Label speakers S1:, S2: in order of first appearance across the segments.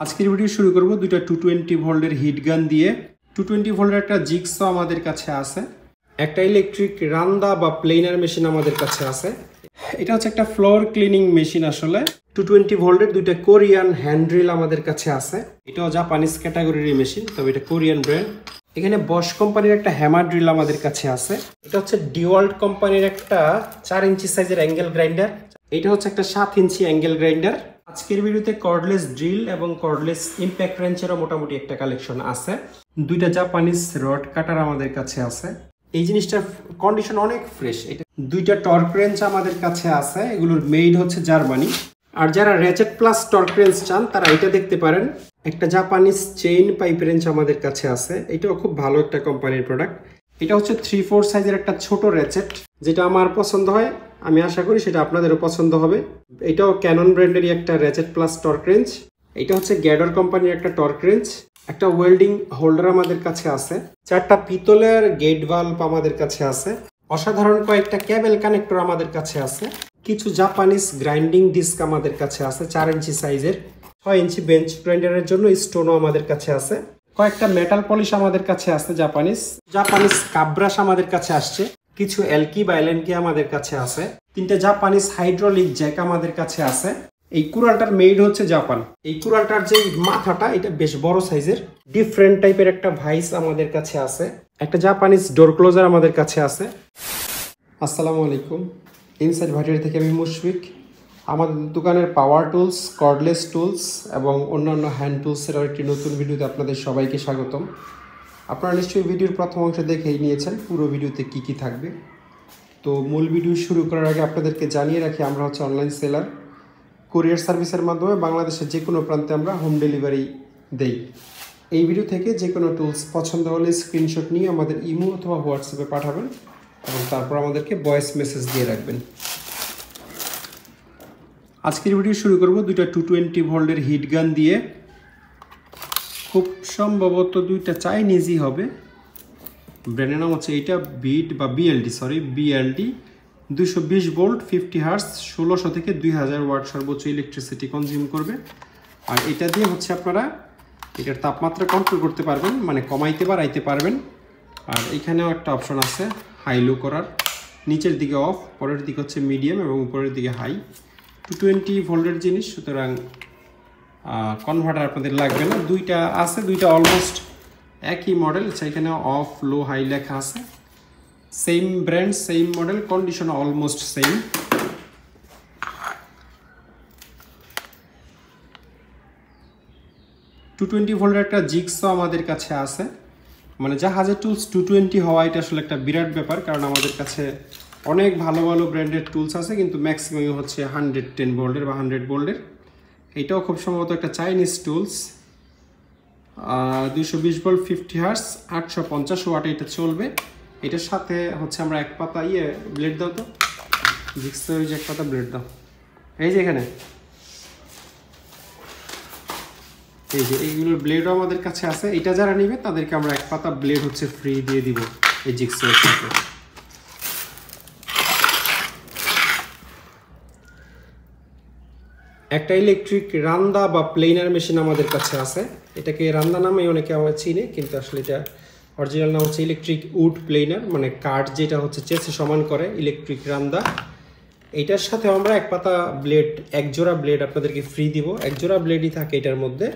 S1: আজকের ভিডিও শুরু করব দুটো 220 ভোল্টের হিট গান দিয়ে। 220 ভোল্টের একটা জিগসা আমাদের কাছে আছে, একটা ইলেকট্রিক রান্দা বা প্লেনার মেশিন আমাদের কাছে আছে। এটা হচ্ছে একটা ফ্লোর ক্লিনিং মেশিন। আসলে 220 ভোল্টের দুইটা কোরিয়ান হ্যান্ড ড্রিল আমাদের কাছে আছে। এটাও জাপানিজ ক্যাটাগরির মেশিন, তবে এটা কোরিয়ান ব্র্যান্ড। এখানে বশ কোম্পানির একটা হ্যামার ড্রিল আমাদের কাছে আছে। এটা হচ্ছে ডিওয়াল্ট কোম্পানির একটা 4 ইঞ্চি সাইজের অ্যাঙ্গেল গ্রাইন্ডার। এটা হচ্ছে একটা 7 ইঞ্চি অ্যাঙ্গেল গ্রাইন্ডার। আজকের ভিডিওতে কর্ডলেস ড্রিল এবং কর্ডলেস ইম্প্যাক্ট রেঞ্চেরও মোটামুটি একটা কালেকশন আছে। দুইটা জাপানিজ রড কাটার আমাদের কাছে আছে। এই জিনিসটার কন্ডিশন অনেক ফ্রেশ। এটা দুইটা টর্ক রেঞ্চ আমাদের কাছে আছে, এগুলোর মেড হচ্ছে জার্মানি। আর যারা র্যাচেট প্লাস টর্ক রেঞ্চ চান তারা এটা দেখতে পারেন। একটা জাপানিজ চেইন পাইপ রেঞ্চ আমাদের কাছে আছে, এটাও খুব ভালো একটা কোম্পানির প্রোডাক্ট। এটা হচ্ছে 3/4 সাইজের একটা ছোট র্যাচেট, যেটা আমার পছন্দ হয়, আমি আশা করি সেটা আপনাদেরও পছন্দ হবে। এটাও ক্যানন ব্র্যান্ডেরই একটা র্যাচেট প্লাস টর্ক রেঞ্চ। এটা হচ্ছে গ্যাডর কোম্পানির একটা টর্ক রেঞ্চ। একটা ওয়েল্ডিং হোল্ডার আমাদের কাছে আছে। 4টা পিতলের গেট ভালভ আমাদের কাছে আছে। অসাধারণ কয়েকটা কেবল কানেক্টর আমাদের কাছে আছে। কিছু জাপানিজ গ্রাইন্ডিং ডিস্ক আমাদের কাছে আছে 4 ইঞ্চি সাইজের। 6 ইঞ্চি বেঞ্চ গ্রাইন্ডারের জন্য স্টোনও আমাদের কাছে আছে। কয়েকটা মেটাল পলিশ আমাদের কাছে আছে জাপানিজ কাপ ব্রাশ আমাদের কাছে আসছে। কিছু এলকি বা এলএনকি আমাদের কাছে আছে। 3টা জাপানিজ হাইড্রোলিক জ্যাক আমাদের কাছে আছে। এই কুড়ালটার মেড হচ্ছে জাপান। এই কুড়ালটার যে মাথাটা এটা বেশ বড় সাইজের। ডিফারেন্ট টাইপের একটা ভাইস আমাদের কাছে আছে। একটা জাপানিজ ডোর ক্লোজার আমাদের কাছে আছে। আসসালামু আলাইকুম, ইনসাইড ভাটিয়ারি থেকে আমি মুশফিক। আমাদের দোকানের পাওয়ার টুলস, কর্ডলেস টুলস এবং অন্যান্য হ্যান্ড টুলসের একটি নতুন ভিডিওতে আপনাদের সবাইকে স্বাগতম। আপনারা নিশ্চয়ই ভিডিওর প্রথম অংশ দেখেই নিয়েছেন পুরো ভিডিওতে কি কি থাকবে। তো মূল ভিডিও শুরু করার আগে আপনাদেরকে জানিয়ে রাখি, আমরা হচ্ছে অনলাইন সেলার। কুরিয়ার সার্ভিসের মাধ্যমে বাংলাদেশের যে কোনো প্রান্তে আমরা হোম ডেলিভারি দেই। এই ভিডিও থেকে যে কোনো টুলস পছন্দ হলে স্ক্রিনশট নিয়ে আমাদের ইমো অথবা হোয়াটসঅ্যাপে পাঠাবেন এবং তারপর আমাদেরকে ভয়েস মেসেজ দিয়ে রাখবেন। আজকের ভিডিও শুরু করব দুইটা 220 ভোল্টের হিট গান দিয়ে। খুব সম্ভবত দুইটা চাইনিজই হবে। ব্র্যান্ডের নাম হচ্ছে এটা বিএলডি 220 ভোল্ট 50 হার্টজ, 1600 থেকে 2000 ওয়াট সর্বোচ্চ ইলেকট্রিসিটি কনজিউম করবে। আর এটা দিয়ে হচ্ছে আপনারা এটার তাপমাত্রা কন্ট্রোল করতে পারবেন, মানে কমাইতে বাড়াইতে পারবেন। আর এখানেও একটা অপশন আছে হাই লো করার। নিচের দিকে অফ, পরের দিকে হচ্ছে মিডিয়াম এবং উপরের দিকে হাই। 220 ভোল্টের জিনিস, সুতরাং কনভার্টার আপনাদের লাগবে না। দুইটা আছে, দুইটা অলমোস্ট একই মডেল। এখানে অফ লো হাই লেখা আছে। Same brand, same model, condition almost same. To 220 ভোল্টের একটা জিগসা আমাদের কাছে আছে। মানে জাহাজের টুলস 220 হওয়া এটা আসলে একটা বিরাট ব্যাপার, কারণ আমাদের কাছে অনেক ভালো ভালো ব্র্যান্ডের টুলস আছে, কিন্তু ম্যাক্সিমাম হচ্ছে 110 ভোল্টের বা 100 ভোল্টের। এটাও খুব সম্ভবত একটা Chinese tools. 220 volt 50 hertz, 850 watt এটা চলবে। এটার সাথে হচ্ছে আমরা এক পাতা ব্লেড দাও তো জিগসা, ওই যে এক পাতা ব্লেড দাও, এই যে এখানে এই যে এইগুলোর ব্লেডও আমাদের কাছে আছে। এটা যারা নিবে তাদেরকে আমরা এক পাতা ব্লেড হচ্ছে ফ্রি দিয়ে দিব এই জিগসার সাথে। একটা ইলেকট্রিক রান্দা বা প্লেনার মেশিন আমাদের কাছে আছে। এটাকে রান্দা নামে অনেকে আমার চিনে, কিন্তু আসলে এটা অরিজিনাল নাম হচ্ছে ইলেকট্রিক উড প্লেনার, মানে কাঠ যেটা হচ্ছে চেসে সমান করে, ইলেকট্রিক রান্দা। এটার সাথে আমরা এক পাতা ব্লেড, এক জোড়া ব্লেড আপনাদেরকে ফ্রি দিব। এক জোড়া ব্লেডই থাকে এটার মধ্যে,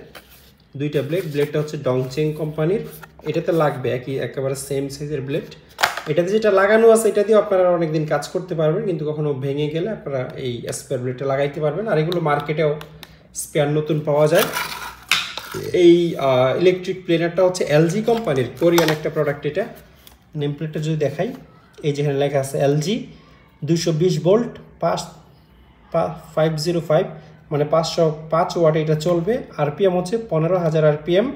S1: দুইটা ব্লেড। ব্লেডটা হচ্ছে ডংচেং কোম্পানির। এটাতে লাগবে একেবারে সেম সাইজের ব্লেড। এটাতে যেটা লাগানো আছে এটা দিয়ে আপনারা অনেকদিন কাজ করতে পারবেন, কিন্তু কখনো ভেঙে গেলে আপনারা এই স্পেয়ার ব্লেডটা লাগাইতে পারবেন। আর এগুলো মার্কেটেও স্পেয়ার নতুন পাওয়া যায়। এই ইলেকট্রিক প্লেনারটা হচ্ছে এলজি কোম্পানির, কোরিয়ান একটা প্রোডাক্ট। এটা নেম প্লেটটা যদি দেখাই, এই যেখানে লেখা আছে এলজি 220 ভোল্ট 505, মানে 505 ওয়াট এটা চলবে। আরপিএম হচ্ছে 15,000 আরপিএম।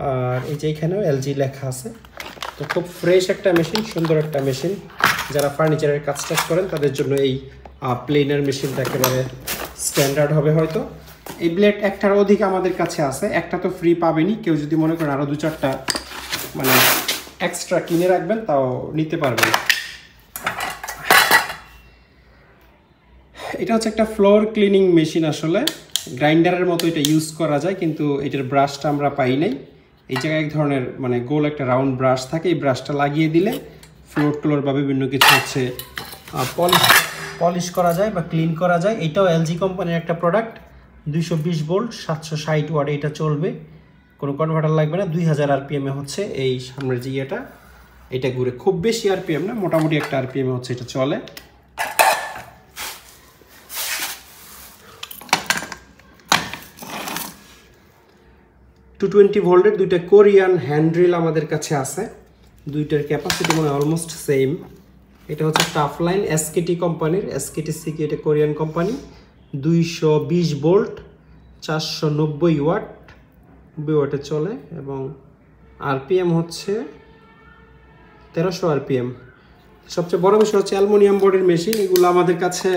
S1: আর এই যে এখানেও এলজি লেখা আছে। তো খুব ফ্রেশ একটা মেশিন, সুন্দর একটা মেশিন। যারা ফার্নিচারের কাজ টাজ করেন তাদের জন্য এই প্লেনার মেশিনটা একেবারে স্ট্যান্ডার্ড হবে হয়তো। এই ব্লেড একটার অধিক আমাদের কাছে আছে, একটা তো ফ্রি পাবেনি। কেউ যদি মনে করেন আরও 2-4টা মানে এক্সট্রা কিনে রাখবেন তাও নিতে পারবেন। এটা হচ্ছে একটা ফ্লোর ক্লিনিং মেশিন। আসলে গ্রাইন্ডারের মতো এটা ইউজ করা যায়, কিন্তু এটার ব্রাশটা আমরা পাই নাই। এই জায়গায় এক ধরনের মানে গোল একটা রাউন্ড ব্রাশ থাকে, এই ব্রাশটা লাগিয়ে দিলে ফ্লোর টোলোর বা বিভিন্ন কিছু হচ্ছে পলিশ করা যায় বা ক্লিন করা যায়। এটাও এলজি কোম্পানির একটা প্রোডাক্ট, 220 ভোল্ট 760 ওয়াট এটা চলবে, কোনো কনভার্টার লাগবে না। 2000 আরপিএম এ হচ্ছে এই সামনের যে এটা ঘুরে, খুব বেশি আরপিএম না, মোটামুটি একটা আরপিএম এ হচ্ছে এটা চলে। টু 220 ভোল্টের দুইটা কোরিয়ান হ্যান্ড্রিল আমাদের কাছে আছে, দুইটার ক্যাপাসিটি মানে অলমোস্ট সেম। এটা হচ্ছে টাফ লাইন এসকেটি কোম্পানির, এসকেটি সিকি, এটা কোরিয়ান কোম্পানি। 220 ভোল্ট 490 ওয়াট, 90 ওয়াটে চলে এবং আরপিএম হচ্ছে 1300 আরপিএম। সবচেয়ে বড় বিষয় হচ্ছে অ্যালুমিনিয়াম বোর্ডের মেশিন, এগুলো আমাদের কাছে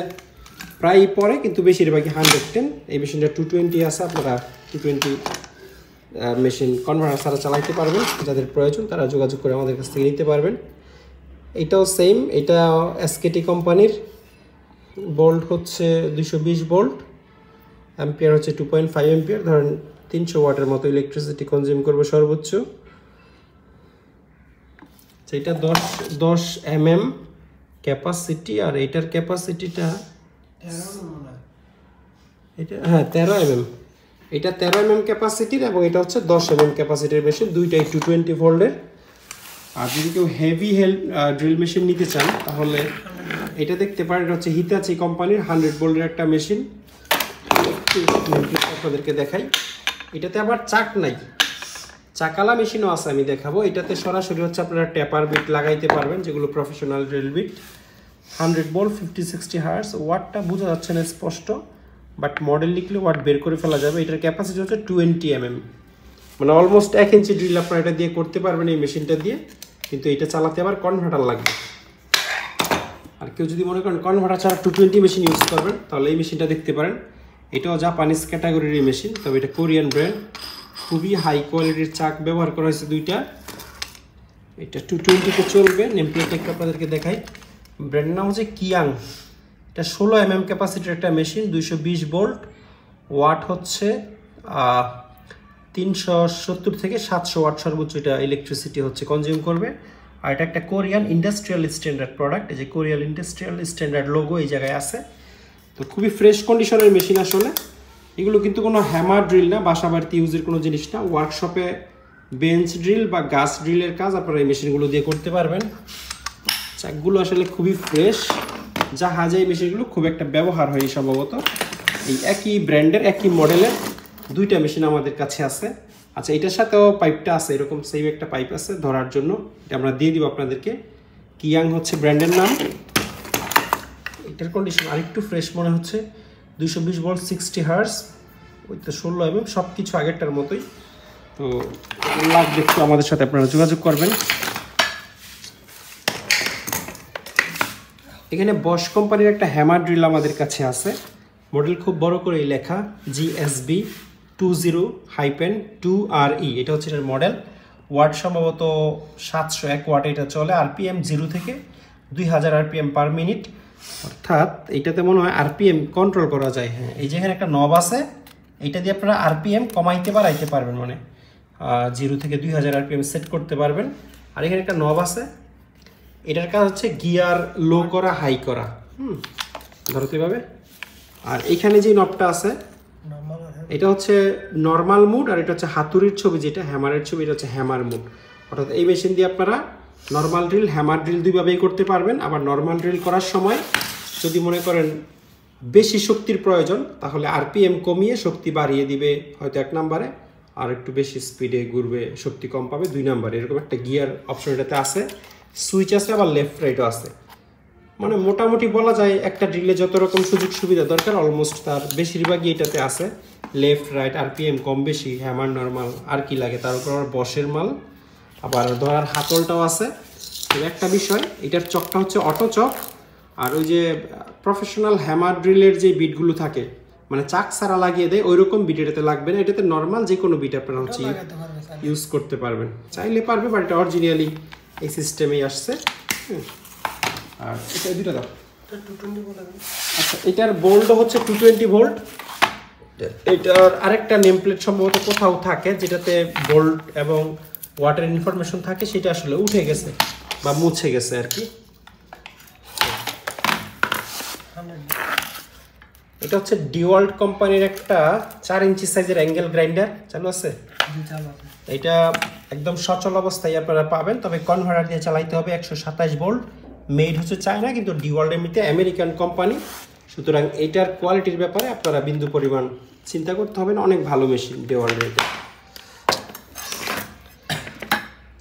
S1: প্রায়ই পড়ে, কিন্তু বেশিরভাগই 110। এই মেশিনটা 220 আছে, আপনারা 220 মেশিন কনভার্টার ছাড়া চালাইতে পারবেন, যাদের প্রয়োজন তারা যোগাযোগ করে আমাদের কাছ থেকে নিতে পারবেন। এটাও সেম, এটা এসকেটি কোম্পানির, ভোল্ট হচ্ছে 220 ভোল্ট, অ্যাম্পিয়ার হচ্ছে 2.5 অ্যাম্পিয়ার, ধরেন 300 ওয়াটের মতো ইলেকট্রিসিটি কনজিউম করবে সর্বোচ্চ। এটা 10 mm ক্যাপাসিটি, আর এটার ক্যাপাসিটিটা এটা 13 mm, এটা 13 mm ক্যাপাসিটির এবং এটা হচ্ছে 10 mm ক্যাপাসিটির মেশিন, দুইটাই 220 ভোল্টের। আর যদি কেউ হেভি ড্রিল মেশিন নিতে চান তাহলে এটা দেখতে পারেন, এটা হচ্ছে হিতাচি কোম্পানির 100 ভোল্টের একটা মেশিন, আপনাদেরকে দেখাই। এটাতে আবার চাক নাই, চাকালা মেশিনও আছে, আমি দেখাবো। এটাতে সরাসরি হচ্ছে আপনারা ট্যাপার বিট লাগাইতে পারবেন, যেগুলো professional drill bit. 100 volt 50-60 hertz, ওয়াটটা বোঝা যাচ্ছে না স্পষ্ট, বাট মডেল লিখলে ওয়াট বের করে ফেলা যাবে। এটার ক্যাপাসিটি হচ্ছে 20 mm, মানে অলমোস্ট 1 ইঞ্চি ড্রিল আপনারা এটা দিয়ে করতে পারবেন এই মেশিনটা দিয়ে, কিন্তু এটা চালাতে আবার কনভার্টার লাগবে। আর কেউ যদি মনে করেন কনভার্টার ছাড়া 220 মেশিন ইউজ করবেন, তাহলে এই মেশিনটা দেখতে পারেন। এটাও জাপানিজ ক্যাটাগরির মেশিন, তবে এটা কোরিয়ান ব্র্যান্ড, খুবই হাই কোয়ালিটির চাক ব্যবহার করা হয়েছে দুইটা। এটা 220-তে চলবে, নেম প্লেট একটা আপনাদেরকে দেখাই। ব্র্যান্ডের নাম হচ্ছে কিয়াং। এটা 16 mm ক্যাপাসিটির একটা মেশিন, 220 ভোল্ট, ওয়াট হচ্ছে 370 থেকে 700 ওয়াট সর্বোচ্চ এটা ইলেকট্রিসিটি হচ্ছে কনজিউম করবে। আর এটা একটা কোরিয়ান ইন্ডাস্ট্রিয়াল স্ট্যান্ডার্ড প্রোডাক্ট, এই যে কোরিয়ান ইন্ডাস্ট্রিয়াল স্ট্যান্ডার্ড লোগো এই জায়গায় আছে। তো খুবই ফ্রেশ কন্ডিশনের মেশিন আসলে। এগুলো কিন্তু কোনো হ্যামার ড্রিল না, বাসা বাড়িতে ইউজের কোনো জিনিস না। ওয়ার্কশপে বেঞ্চ ড্রিল বা গাছ ড্রিলের কাজ আপনারা এই মেশিনগুলো দিয়ে করতে পারবেন। চাকগুলো আসলে খুবই ফ্রেশ, জাহাজে এই মেশিনগুলো খুব একটা ব্যবহার হয়নি সম্ভবত। এই একই ব্র্যান্ডের একই মডেলের দুইটা মেশিন আমাদের কাছে আছে। আচ্ছা, এটার সাথেও পাইপটা আছে, এরকম সেম একটা পাইপ আছে ধরার জন্য, এটা আমরা দিয়ে দিব আপনাদেরকে। কিয়াং হচ্ছে ব্র্যান্ডের নাম। এটার কন্ডিশন আরেকটু ফ্রেশ মনে হচ্ছে। 220 ভোল্ট 60 হার্স, ওই তো 16 mm, সব কিছু আগেরটার মতোই। তো লাগবে একটু আমাদের সাথে আপনারা যোগাযোগ করবেন। এখানে বশ কোম্পানির একটা হ্যামার ড্রিল আমাদের কাছে আছে, মডেল খুব বড় করে লেখা GSB 20-2RE, এটা হচ্ছে এটার মডেল। ওয়াট সম্ভবত 701 ওয়াট এটা চলে, আরপিএম 0 থেকে 2000 আরপিএম পার মিনিট, অর্থাৎ এইটাতে মনে হয় আরপিএম কন্ট্রোল করা যায়। হ্যাঁ, এই যে এখানে একটা নব আছে, এইটা দিয়ে আপনারা আরপিএম কমাইতে বাড়াইতে পারবেন, মানে 0 থেকে 2000 আরপিএম সেট করতে পারবেন। আর এখানে একটা নব আছে, এটার কাজ হচ্ছে গিয়ার লো করা হাই করা, ধরতে এভাবে। আর এখানে যে নবটা আছে এটা হচ্ছে নর্মাল মুড, আর এটা হচ্ছে হাতুড়ির ছবি যেটা হ্যামারের ছবি, এটা হচ্ছে হ্যামার মুড। অর্থাৎ এই মেশিন দিয়ে আপনারা নর্মাল ড্রিল হ্যামার ড্রিল দুইভাবেই করতে পারবেন। আবার নর্মাল ড্রিল করার সময় যদি মনে করেন বেশি শক্তির প্রয়োজন, তাহলে আরপিএম কমিয়ে শক্তি বাড়িয়ে দিবে হয়তো 1 নম্বরে, আর একটু বেশি স্পিডে ঘুরবে, শক্তি কম পাবে 2 নম্বরে। এরকম একটা গিয়ার অপশন এটাতে আছে, সুইচ আছে, আবার লেফট রাইটও আছে। মানে মোটামুটি বলা যায় একটা ড্রিলে যত রকম সুযোগ সুবিধা দরকার অলমোস্ট তার বেশিরভাগই এটাতে আছে। লেফট রাইট, আরপিএম কম বেশি, হ্যামার নর্মাল, আর কি লাগে। তার উপর আবার বসের মাল, আবার ধরার হাতলটাও আছে। একটা বিষয়, এটার চকটা হচ্ছে অটো চক, আর ওই যে প্রফেশনাল হ্যামার ড্রিলের যে বিটগুলো থাকে মানে চাক ছাড়া লাগিয়ে দেয়, ওই রকম বিট এটাতে লাগবে না। এটাতে নর্মাল যে কোনো বিট আপনারা হচ্ছে ইউজ করতে পারবেন, চাইলে পারবে, বাট এটা অরিজিনালি এই সিস্টেমেই আসছে। আর এটা দুটো দাও। আচ্ছা, এটার ভোল্ট হচ্ছে 220 ভোল্ট, এটার আরেকটা নেম প্লেট সম্ভবত কোথাও থাকে যেটাতে বোল্ট এবং ওয়াটার ইনফরমেশন থাকে, সেটা আসলে উঠে গেছে বা মুছে গেছে আর কি। এটা হচ্ছে ডিওয়াল্ট কোম্পানির একটা 4 ইঞ্চি সাইজের অ্যাঙ্গেল গ্রাইন্ডার, চালু আছে। এটা একদম সচল অবস্থায় আপনারা পাবেন, তবে কনভার্টার দিয়ে চালাইতে হবে। 127 ভোল্ট, মেড হচ্ছে চায়না, কিন্তু ডিওয়াল্ট এমনিতে আমেরিকান কোম্পানি। সুতরাং এটার কোয়ালিটির ব্যাপারে আপনারা বিন্দু পরিমাণ চিন্তা করতে হবে না, অনেক ভালো মেশিন ডিওয়াল্টের।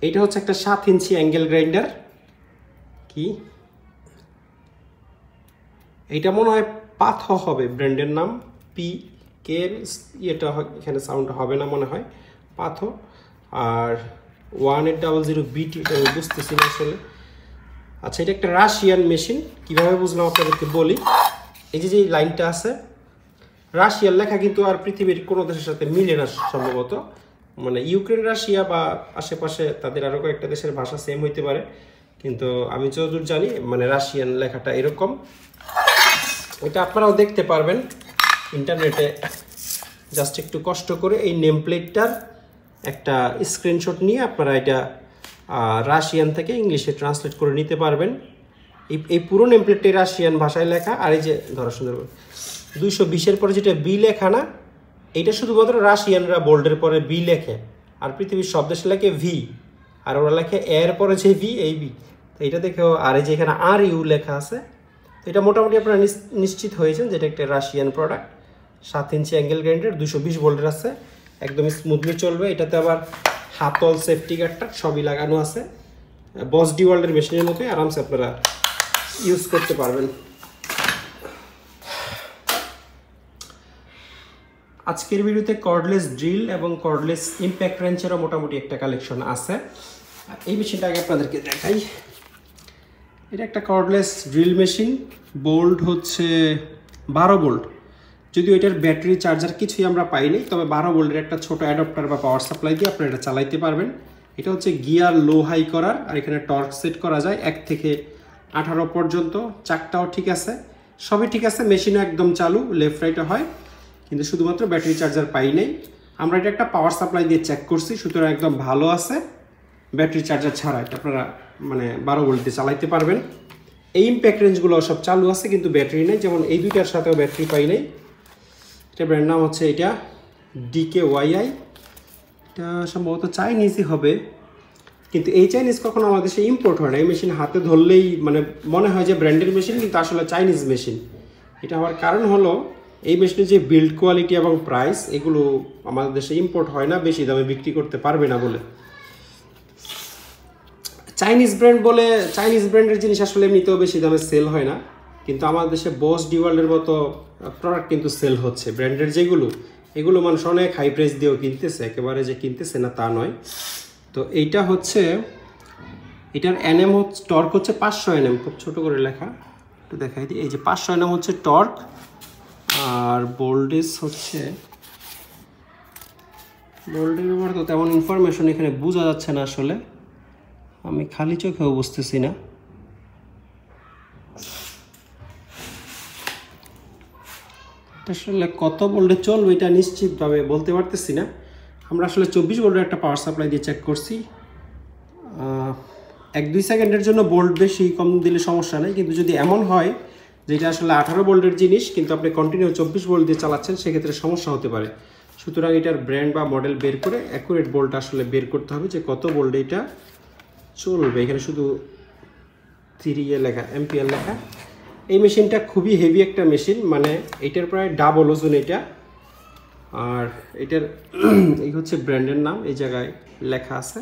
S1: এটা হচ্ছে একটা 7 ইঞ্চি অ্যাঙ্গেল গ্রাইন্ডার। কি এটা মনে হয় পাথ হবে ব্র্যান্ডের নাম, পি কে, এটা এখানে সাউন্ড হবে না মনে হয়, পাথ। আর 1800 বিটি, এটা আমি বুঝতেছি না আসলে। আচ্ছা, এটা একটা রাশিয়ান মেশিন, কিভাবে বুঝলাম আপনাদেরকে বলি। এই যে লাইনটা আছে, রাশিয়ান লেখা কিন্তু আর পৃথিবীর কোনো দেশের সাথে মিলে না সম্ভবত, মানে ইউক্রেন, রাশিয়া বা আশেপাশে তাদের আরও কয়েকটা দেশের ভাষা সেম হইতে পারে, কিন্তু আমি যতদূর জানি মানে রাশিয়ান লেখাটা এরকম। এটা আপনারাও দেখতে পারবেন ইন্টারনেটে, জাস্ট একটু কষ্ট করে এই নেম প্লেটটার একটা স্ক্রিনশট নিয়ে আপনারা এটা রাশিয়ান থেকে ইংলিশে ট্রান্সলেট করে নিতে পারবেন। এই পুরো নেম প্লেটটি রাশিয়ান ভাষায় লেখা। আর এই যে ধরো সুন্দর 220-এর পরে যেটা বি লেখা না, এইটা শুধুমাত্র রাশিয়ানরা বোল্ডের পরে বি লেখে, আর পৃথিবীর সব দেশে লেখে ভি, আর ওরা লেখে এর পরে যে ভি, এই বি। তো এটা দেখেও, আর এই যে এখানে আর ইউ লেখা আছে, এটা মোটামুটি আপনারা নিশ্চিত হয়েছেন যেটা একটা Russian product. 7 inch angle grinder, 220 ভোল্টের আছে, একদম স্মুথলি চলবে। এটাতে আবার হাতল, সেফটি গার্ডটা সবই লাগানো আছে। বস ডিওয়াল্টের মেশিনের মতোই আরামসে আপনারা ইউজ করতে পারবেন। আজকের ভিডিওতে কর্ডলেস ড্রিল এবং কর্ডলেস ইম্প্যাক্ট রেঞ্চেরও মোটামুটি একটা কালেকশন আছে। এই মেশিনটা আগে আপনাদেরকে দেখাই। এটা একটা কর্ডলেস ড্রিল মেশিন, বোল্ট হচ্ছে 12 ভোল্ট, যদিও এটার ব্যাটারি চার্জার কিছুই আমরা পাইনি, তবে 12 ভোল্টের একটা ছোট অ্যাডাপ্টার বা পাওয়ার সাপ্লাই দিয়ে আপনারা এটা চালাইতে পারবেন। এটা হচ্ছে গিয়ার লো হাই করার, আর এখানে টর্ক সেট করা যায় 1 থেকে 18 পর্যন্ত। চাকটাও ঠিক আছে, সবই ঠিক আছে, মেশিনও একদম চালু, লেফট রাইটে হয়, কিন্তু শুধুমাত্র ব্যাটারি চার্জার পাই নাই। আমরা এটা একটা পাওয়ার সাপ্লাই দিয়ে চেক করছি, সুতরাং একদম ভালো আছে। ব্যাটারি চার্জার ছাড়া এটা আপনারা মানে 12 ভোল্ট দিয়ে চালাইতে পারবেন। এই ইম্প্যাক্ট রেঞ্জগুলো সব চালু আছে, কিন্তু ব্যাটারি নেই, যেমন এই দুইটার সাথেও ব্যাটারি পাই নাই। এটা ব্র্যান্ড নাম হচ্ছে এটা DKYI। এটা সম্ভবত চাইনিজই হবে, কিন্তু এই চাইনিজ কখনো আমাদের দেশে ইম্পোর্ট হয় না। এই মেশিন হাতে ধরলেই মানে মনে হয় যে ব্র্যান্ডের মেশিন, কিন্তু আসলে চাইনিজ মেশিন। এটা হওয়ার কারণ হলো এই মেশিনের যে বিল্ড কোয়ালিটি এবং প্রাইস, এগুলো আমাদের দেশে ইম্পোর্ট হয় না, বেশি দামে বিক্রি করতে পারবে না বলে। চাইনিজ ব্র্যান্ড বলে, চাইনিজ ব্র্যান্ডের জিনিস আসলে এমনিতেও বেশি দামে সেল হয় না, কিন্তু আমাদের দেশে বস ডিওয়াল্টের মতো প্রোডাক্ট কিন্তু সেল হচ্ছে। ব্র্যান্ডের যেগুলো, এগুলো মানুষ অনেক হাই প্রাইস দিয়েও কিনতেছে, একেবারে যে কিনতেছে না তা নয়। তো এইটা হচ্ছে, এটার NM হচ্ছে, টর্ক হচ্ছে 500 NM, খুব ছোট করে লেখা, একটু দেখাই দিই। এই যে 500 NM হচ্ছে টর্ক, আর ভোল্টেজ হচ্ছে, ভোল্টেজের ব্যাপারে তো তেমন ইনফরমেশন এখানে বোঝা যাচ্ছে না আসলে, আমি খালি চোখেও বুঝতেছি না। আসলে কত ভোল্টে চলবে এটা নিশ্চিতভাবে বলতে পারতেছি না। আমরা আসলে 24 ভোল্টের একটা পাওয়ার সাপ্লাই দিয়ে চেক করছি। 1-2 সেকেন্ডের জন্য ভোল্ট বেশি কম দিলে সমস্যা নেই, কিন্তু যদি এমন হয় যেটা আসলে 18 ভোল্টের জিনিস কিন্তু আপনি কন্টিনিউ 24 ভোল্ট দিয়ে চালাচ্ছেন, সেক্ষেত্রে সমস্যা হতে পারে। সুতরাং এটার ব্র্যান্ড বা মডেল বের করে অ্যাকুরেট ভোল্ট আসলে বের করতে হবে যে কত ভোল্টে এটা চলবে। এখানে শুধু 3 লেখা, এম্পিয়ার লেখা। এই মেশিনটা খুবই হেভি একটা মেশিন, মানে এটার প্রায় ডাবল ওজন এটা। আর এটার এই হচ্ছে ব্র্যান্ডের নাম, এই জায়গায় লেখা আছে।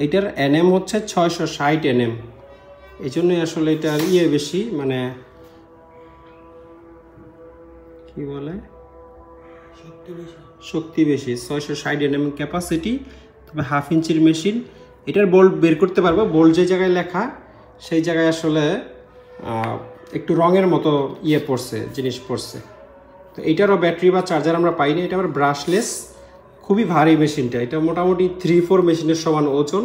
S1: এটার NM হচ্ছে 660 NM, এই জন্যই আসলে এটার বেশি, মানে কি বলে, শক্তি বেশি। 660 NM ক্যাপাসিটি, তবে 1/2 ইঞ্চির মেশিন। এটার বোল্ট বের করতে পারবো, বোল্ট যে জায়গায় লেখা সেই জায়গায় আসলে একটু রঙের মতো ইয়ে পড়ছে, জিনিস পড়ছে। তো এইটারও ব্যাটারি বা চার্জার আমরা পাইনি। এটা আবার ব্রাশলেস, খুবই ভারী মেশিনটা। এটা মোটামুটি 3-4 মেশিনের সমান ওজন।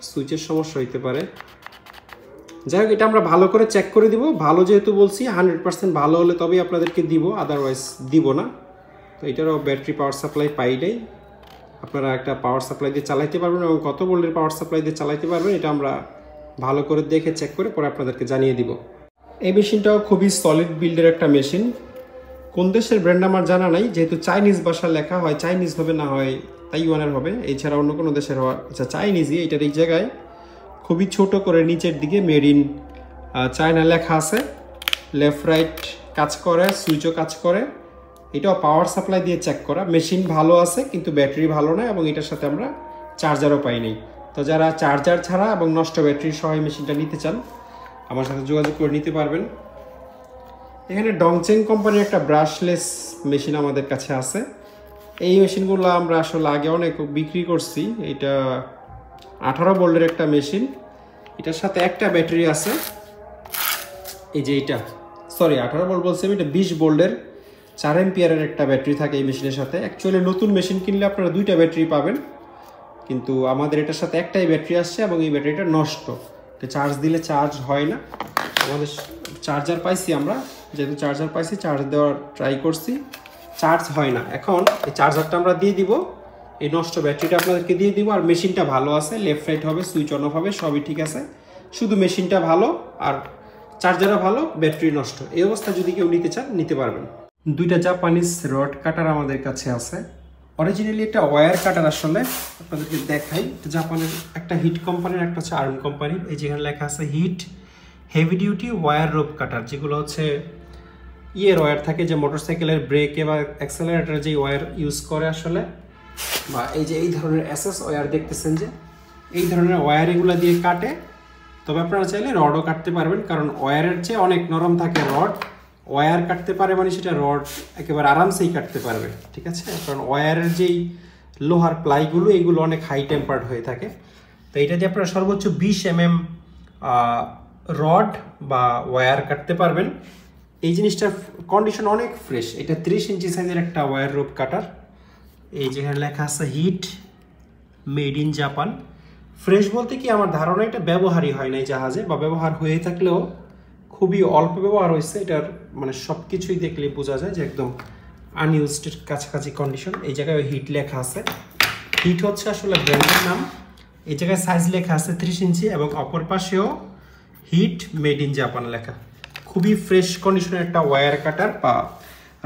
S1: সুইচের সমস্যা হইতে পারে। যাই হোক, এটা আমরা ভালো করে চেক করে দিব। ভালো যেহেতু বলছি, 100% ভালো হলে তবেই আপনাদেরকে দিব, আদারওয়াইজ দিব না। তো এটারও ব্যাটারি পাওয়ার সাপ্লাই পাই নাই। আপনারা একটা পাওয়ার সাপ্লাই দিয়ে চালাইতে পারবেন এবং কত ভোল্টের পাওয়ার সাপ্লাই দিয়ে চালাইতে পারবেন এটা আমরা ভালো করে দেখে চেক করে পরে আপনাদেরকে জানিয়ে দিব। এই মেশিনটাও খুবই সলিড বিল্ডের একটা মেশিন। কোন দেশের ব্র্যান্ড আমার জানা নাই, যেহেতু চাইনিজ ভাষা লেখা, হয় চাইনিজ হবে, না হয় তাইওয়ানের হবে, এছাড়া অন্য কোনো দেশের হওয়া। আচ্ছা, চাইনিজই। এটার এই জায়গায় খুবই ছোট করে নিচের দিকে মেড ইন চায়না লেখা আছে। লেফট রাইট কাজ করে, সুইচও কাজ করে। এটাও পাওয়ার সাপ্লাই দিয়ে চেক করা। মেশিন ভালো আছে কিন্তু ব্যাটারি ভালো না, এবং এটার সাথে আমরা চার্জারও পাইনি। তো যারা চার্জার ছাড়া এবং নষ্ট ব্যাটারি সহ মেশিনটা নিতে চান, আমার সাথে যোগাযোগ করে নিতে পারবেন। এখানে ডংচেং কোম্পানির একটা ব্রাশলেস মেশিন আমাদের কাছে আছে। এই মেশিনগুলো আমরা আসলে আগে অনেক বিক্রি করছি। এটা 18 ভোল্টের একটা মেশিন। এটার সাথে একটা ব্যাটারি আছে, এই যে এটা, সরি 18 ভোল্ট বলছি আমি, এটা 20 ভোল্টের 4 এম্পিয়ারের একটা ব্যাটারি থাকে এই মেশিনের সাথে। অ্যাকচুয়ালি নতুন মেশিন কিনলে আপনারা 2টা ব্যাটারি পাবেন, কিন্তু আমাদের এটার সাথে একটাই ব্যাটারি আসছে এবং এই ব্যাটারিটা নষ্ট। এটা চার্জ দিলে চার্জ হয় না। আমাদের চার্জার পাইছি, আমরা যেহেতু চার্জার পাইছি চার্জ দেওয়ার ট্রাই করছি, চার্জ হয় না। এখন এই চার্জারটা আমরা দিয়ে দিব, এই নষ্ট ব্যাটারিটা আপনাদেরকে দিয়ে দিব। আর মেশিনটা ভালো আছে, লেফট রাইট হবে, সুইচ অন অফ হবে, সবই ঠিক আছে। শুধু মেশিনটা ভালো আর চার্জারও ভালো, ব্যাটারি নষ্ট। এই অবস্থা যদি কেউ নিতে চান নিতে পারবেন। 2টা জাপানিজ রড কাটার আমাদের কাছে আছে। অরিজিনালি এটা ওয়্যার কাটার, আসলে আপনাদেরকে দেখাই। জাপানের একটা হিট কোম্পানির, একটা হচ্ছে আর্ম কোম্পানির। এই যেখানে লেখা আছে heat heavy duty wire rope cutter, যেগুলো হচ্ছে ইয়ের ওয়্যার থাকে, যে মোটরসাইকেলের ব্রেকে বা অ্যাক্সেলারেটরে যে ওয়্যার ইউজ করে আসলে, বা এই যে এই ধরনের এসএস ওয়্যার দেখতেছেন, যে এই ধরনের ওয়্যার এগুলো দিয়ে কাটে। তবে আপনারা চাইলে রডও কাটতে পারবেন, কারণ ওয়্যারের চেয়ে অনেক নরম থাকে রড। ওয়্যার কাটতে পারে মানে সেটা রড একেবারে আরামসেই কাটতে পারবে, ঠিক আছে? কারণ ওয়্যারের যেই লোহার প্লাইগুলো, এইগুলো অনেক হাই টেম্পার্ড হয়ে থাকে। তো এইটা দিয়ে আপনারা সর্বোচ্চ 20 mm রড বা ওয়্যার কাটতে পারবেন। এই জিনিসটার কন্ডিশন অনেক ফ্রেশ। এটা 30 ইঞ্চি সাইজের একটা ওয়্যার রোপ কাটার। এই যেখানে লেখা আছে hit made in Japan. Fresh বলতে কি, আমার ধারণা এটা ব্যবহারই হয় না এই জাহাজে, বা ব্যবহার হয়ে থাকলেও খুবই অল্প ব্যবহার হয়েছে। এটার মানে সব কিছুই দেখলে বোঝা যায় যে একদম আনইউজড কাছাকাছি কন্ডিশন। এই জায়গায় হিট লেখা আছে। হিট হচ্ছে আসলে ব্র্যান্ডের নাম। এই জায়গায় সাইজ লেখা আছে 30 ইঞ্চি, এবং অপর পাশেও হিট মেড ইন জাপান লেখা। খুবই ফ্রেশ কন্ডিশনের একটা ওয়্যার কাটার বা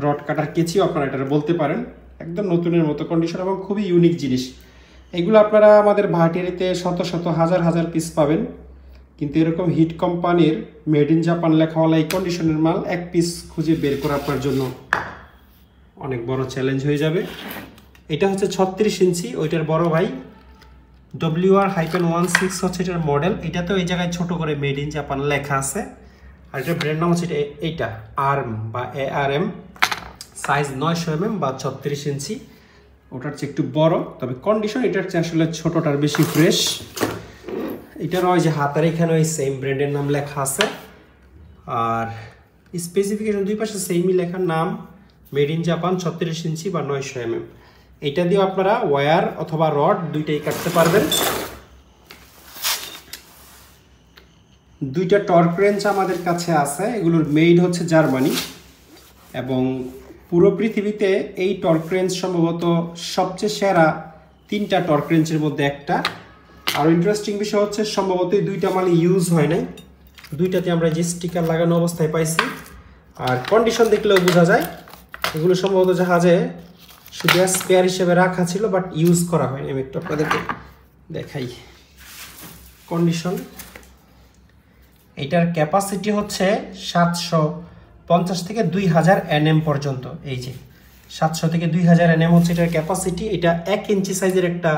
S1: রড কাটার কেচিও আপনারা এটা বলতে পারেন। একদম নতুনের মতো কন্ডিশন এবং খুবই ইউনিক জিনিস। এগুলো আপনারা আমাদের ভাটিয়ারিতে শত শত হাজার হাজার পিস পাবেন, কিন্তু এরকম হিট কোম্পানির মেড ইন জাপান লেখাওয়ালা এই কন্ডিশনের মাল এক পিস খুঁজে বের করা আপনার জন্য অনেক বড় চ্যালেঞ্জ হয়ে যাবে। এটা হচ্ছে 36 ইঞ্চি, ওইটার বড় ভাই WR-16 হচ্ছে এটার মডেল। এটাতেও এই জায়গায় ছোট করে মেড ইন জাপান লেখা আছে। আর এটার ব্র্যান্ড নাম হচ্ছে এইটা আর্ম বা ARM। সাইজ 900 mm বা 36 ইঞ্চি। ওটার চেয়ে একটু বড়, তবে কন্ডিশন এটার চেয়ে আসলে ছোটটার বেশি ফ্রেশ। এটার ওই যে হাতার এখানে ওই সেম ব্র্যান্ডের নাম লেখা আছে, আর স্পেসিফিকেশন দুই পাশে সেমই লেখার নাম মেড ইন জাপান 36 ইঞ্চি বা 900 mm। এটা দিয়ে আপনারা ওয়্যার অথবা রড দুইটাই কাটতে পারবেন। 2টা টর্ক রেঞ্চ আমাদের কাছে আছে। এগুলোর মেড হচ্ছে জার্মানি, এবং পুরো পৃথিবীতে এই টর্ক রেঞ্চ সম্ভবত সবচেয়ে সেরা 3টা টর্ক রেঞ্চের মধ্যে একটা। আর ইন্টারেস্টিং বিষয় হচ্ছে সম্ভবত এই 2টা মালই ইউজ হয় নাই। 2টাতে আমরা যে স্টিকার লাগানো অবস্থায় পাইছি, আর কন্ডিশন দেখলেও বোঝা যায় এগুলো সম্ভবত জাহাজে শুধু স্পেয়ার হিসেবে রাখা ছিল, বাট ইউজ করা হয়নি। আমি একটু আপনাদেরকে দেখাই কন্ডিশন। এটার ক্যাপাসিটি হচ্ছে 750 থেকে 2000 nm পর্যন্ত। এই যে 700 থেকে 2000 nm হচ্ছে এটার ক্যাপাসিটি। এটা 1 ইঞ্চি সাইজের একটা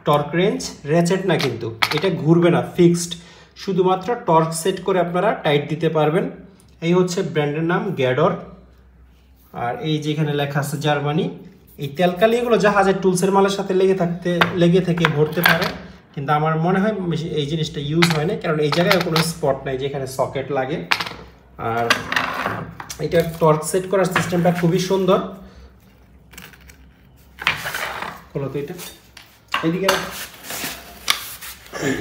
S1: টর্ক রেঞ্জ, রেচেট না কিন্তু, এটা ঘুরবে না, ফিক্সড। শুধুমাত্র টর্ক সেট করে আপনারা টাইট দিতে পারবেন। এই হচ্ছে ব্র্যান্ডের নাম গ্যাডর। আর এই যেখানে লেখা আছে জার্মানি। এই তেলকালি এগুলো জাহাজের টুলসের মালের সাথে লেগে থেকে ভরতে পারে, কিন্তু আমার মনে হয় এই জিনিসটা ইউজ হয় না, কারণ এই জায়গায় কোনো স্পট নাই যেখানে সকেট লাগে। আর এটার টর্ক সেট করার সিস্টেমটা খুবই সুন্দর। বলো তো এটা এইদিকে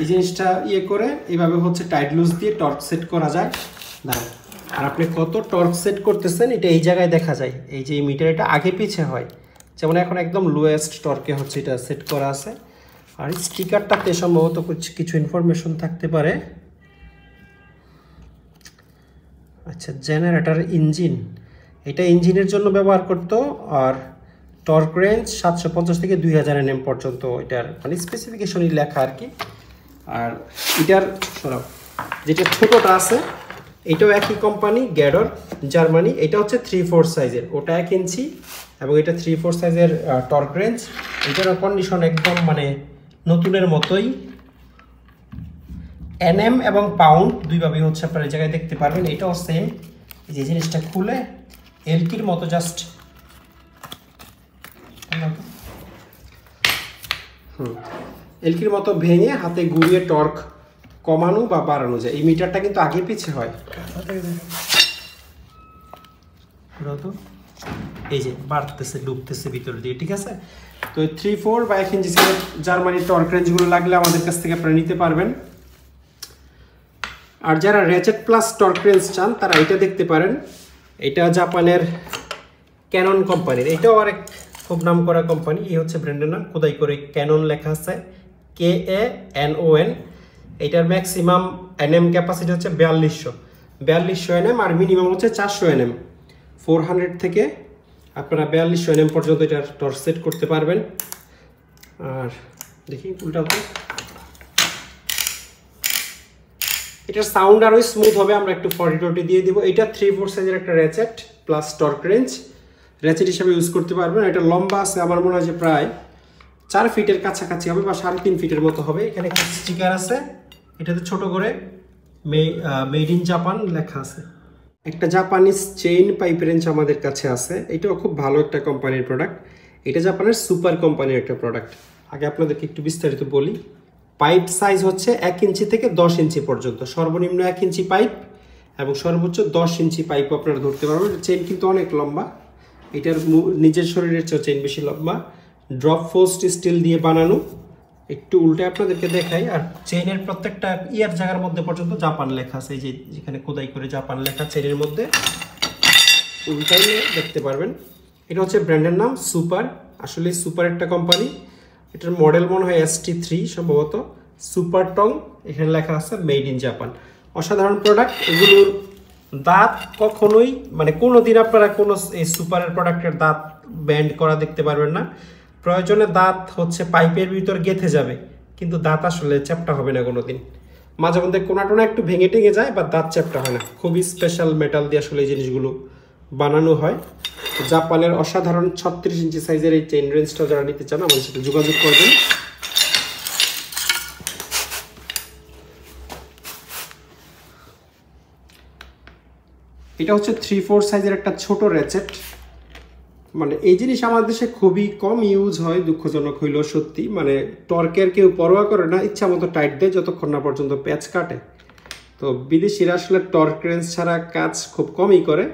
S1: এই জিনিসটা ইয়ে করে এইভাবে হচ্ছে টাইট লুজ দিয়ে টর্ক সেট করা যায়। দাঁড়ান, আর আপনি কত টর্ক সেট করতেছেন এটা এই জায়গায় দেখা যায়। এই যে মিটার এটা আগে পিছে হয়, যেমন এখন একদম লোয়েস্ট টর্কে হচ্ছে এটা সেট করা আছে। আর স্টিকারটাতে সম্ভবত কিছু ইনফরমেশন থাকতে পারে। আচ্ছা, জেনারেটর ইঞ্জিন, এটা ইঞ্জিনের জন্য ব্যবহার করতো। আর টর্ক রেঞ্জ 750 থেকে 2000 nm পর্যন্ত এটার মানে স্পেসিফিকেশনই লেখা আর কি। আর এটার যেটা ছোটোটা আছে এটাও একই কোম্পানি, গ্যাডর, জার্মানি। এটা হচ্ছে 3/4 সাইজের, ওটা 1 ইঞ্চি এবং এটা 3/4 সাইজের টর্ক রেঞ্জ। এটার কন্ডিশন একদম মানে নতুনের মতোই। এনএম এবং পাউন্ড দুইভাবেই হচ্ছে আপনারা এই জায়গায় দেখতে পারবেন। এটাও সেম, যে জিনিসটা খুলে এলকির মতো জাস্ট এলকির মতো ভেঙে হাতে ঘুরিয়ে টর্ক কমানো বা বাড়ানো যায়। এই মিটারটা কিন্তু আগে পিছে হয়, এই যে বাড়তেছে ডুবতেছে ভিতর দিয়ে, ঠিক আছে। তো 3/4 বা 1 ইঞ্চি জার্মানি টর্ক রেঞ্জগুলো লাগলে আমাদের কাছ থেকে আপনারা নিতে পারবেন। আর যারা রেচেট প্লাস টর্ক রেঞ্জ চান তারা এটা দেখতে পারেন। এটা জাপানের ক্যানন কোম্পানির, এটাও আরেক খুব নাম করা কোম্পানি। এই হচ্ছে ব্র্যান্ডের নাম, খোদাই করে ক্যানন লেখা আছে, KANON। এটার ম্যাক্সিমাম এনএম ক্যাপাসিটি হচ্ছে 4200 এনএম, আর মিনিমাম হচ্ছে 400 এনএম। 400 থেকে আপনারা 4200 এনএম পর্যন্ত এটা টর্ক সেট করতে পারবেন। আর দেখি উল্টাতে, এটার সাউন্ড আরও স্মুথ হবে। আমরা একটু 40-20 দিয়ে দিব। এটা 3/4 সাইজের একটা রেচেট প্লাস টর্ক রেঞ্জ, রেচেট হিসাবে ইউজ করতে পারবেন। এটা লম্বা আছে আমার মনে হয় যে প্রায় 4 ফিটের কাছাকাছি হবে বা 3.5 ফিটের মতো হবে। এখানে একটা স্টিকার আছে, এটাতে ছোট করে মেড ইন জাপান লেখা আছে। একটা জাপানিজ চেইন পাইপ রেঞ্জ আমাদের কাছে আছে, এটাও খুব ভালো একটা কোম্পানির প্রোডাক্ট। এটা জাপানের সুপার কোম্পানির একটা প্রোডাক্ট। আগে আপনাদেরকে একটু বিস্তারিত বলি। পাইপ সাইজ হচ্ছে 1 ইঞ্চি থেকে 10 ইঞ্চি পর্যন্ত, সর্বনিম্ন 1 ইঞ্চি পাইপ এবং সর্বোচ্চ 10 ইঞ্চি পাইপ আপনারা ধরতে পারবেন। চেইন কিন্তু অনেক লম্বা, এটার নিজের শরীরের চেয়ে চেইন বেশি লম্বা। ড্রপ ফোর্সড স্টিল দিয়ে বানানো। একটু উল্টে আপনাদেরকে দেখাই। আর চেইনের প্রত্যেকটা ইয়ার জায়গার মধ্যে পর্যন্ত জাপান লেখা আছে, এই যে যেখানে খোদাই করে জাপান লেখা চেইনের মধ্যে উল্টাইলে দেখতে পারবেন। এটা হচ্ছে ব্র্যান্ডের নাম সুপার, আসলে সুপার একটা কোম্পানি। এটার মডেল মনে হয় ST3 সম্ভবত। সুপার টং এখানে লেখা আছে মেড ইন জাপান। অসাধারণ প্রোডাক্ট। এগুলোর দাঁত কখনোই মানে কোনো দিন আপনারা কোনো এই সুপারের প্রোডাক্টের দাঁত ব্যান্ড করা দেখতে পারবেন না। প্রয়োজনে দাঁত হচ্ছে পাইপের ভিতর গেঁথে যাবে, কিন্তু দাঁত আসলে চ্যাপ্টা হবে না কোনো দিন। মাঝে মধ্যে কোনাটোনা একটু ভেঙে টেঙে যায় বা দাঁত চ্যাপ্টা হয় না। খুবই স্পেশাল মেটাল দিয়ে আসলে এই জিনিসগুলো বানানো হয়। জাপানের অসাধারণ 36 ইঞ্চি সাইজের এই চেইন রেঞ্জটা যারা নিতে চান আমাদের সাথে যোগাযোগ করবেন। এটা হচ্ছে 3/4 সাইজের একটা ছোট রেচেট। মানে এই জিনিস আমাদের দেশে খুবই কম ইউজ হয়, দুঃখজনক হইলেও সত্যি। মানে টর্কের কেউ পরোয়া করে না, ইচ্ছা মতো টাইট দেয় যতক্ষণ না পর্যন্ত প্যাচ কাটে। তো বিদেশিরা আসলে টর্ক রেঞ্জ ছাড়া কাজ খুব কমই করে।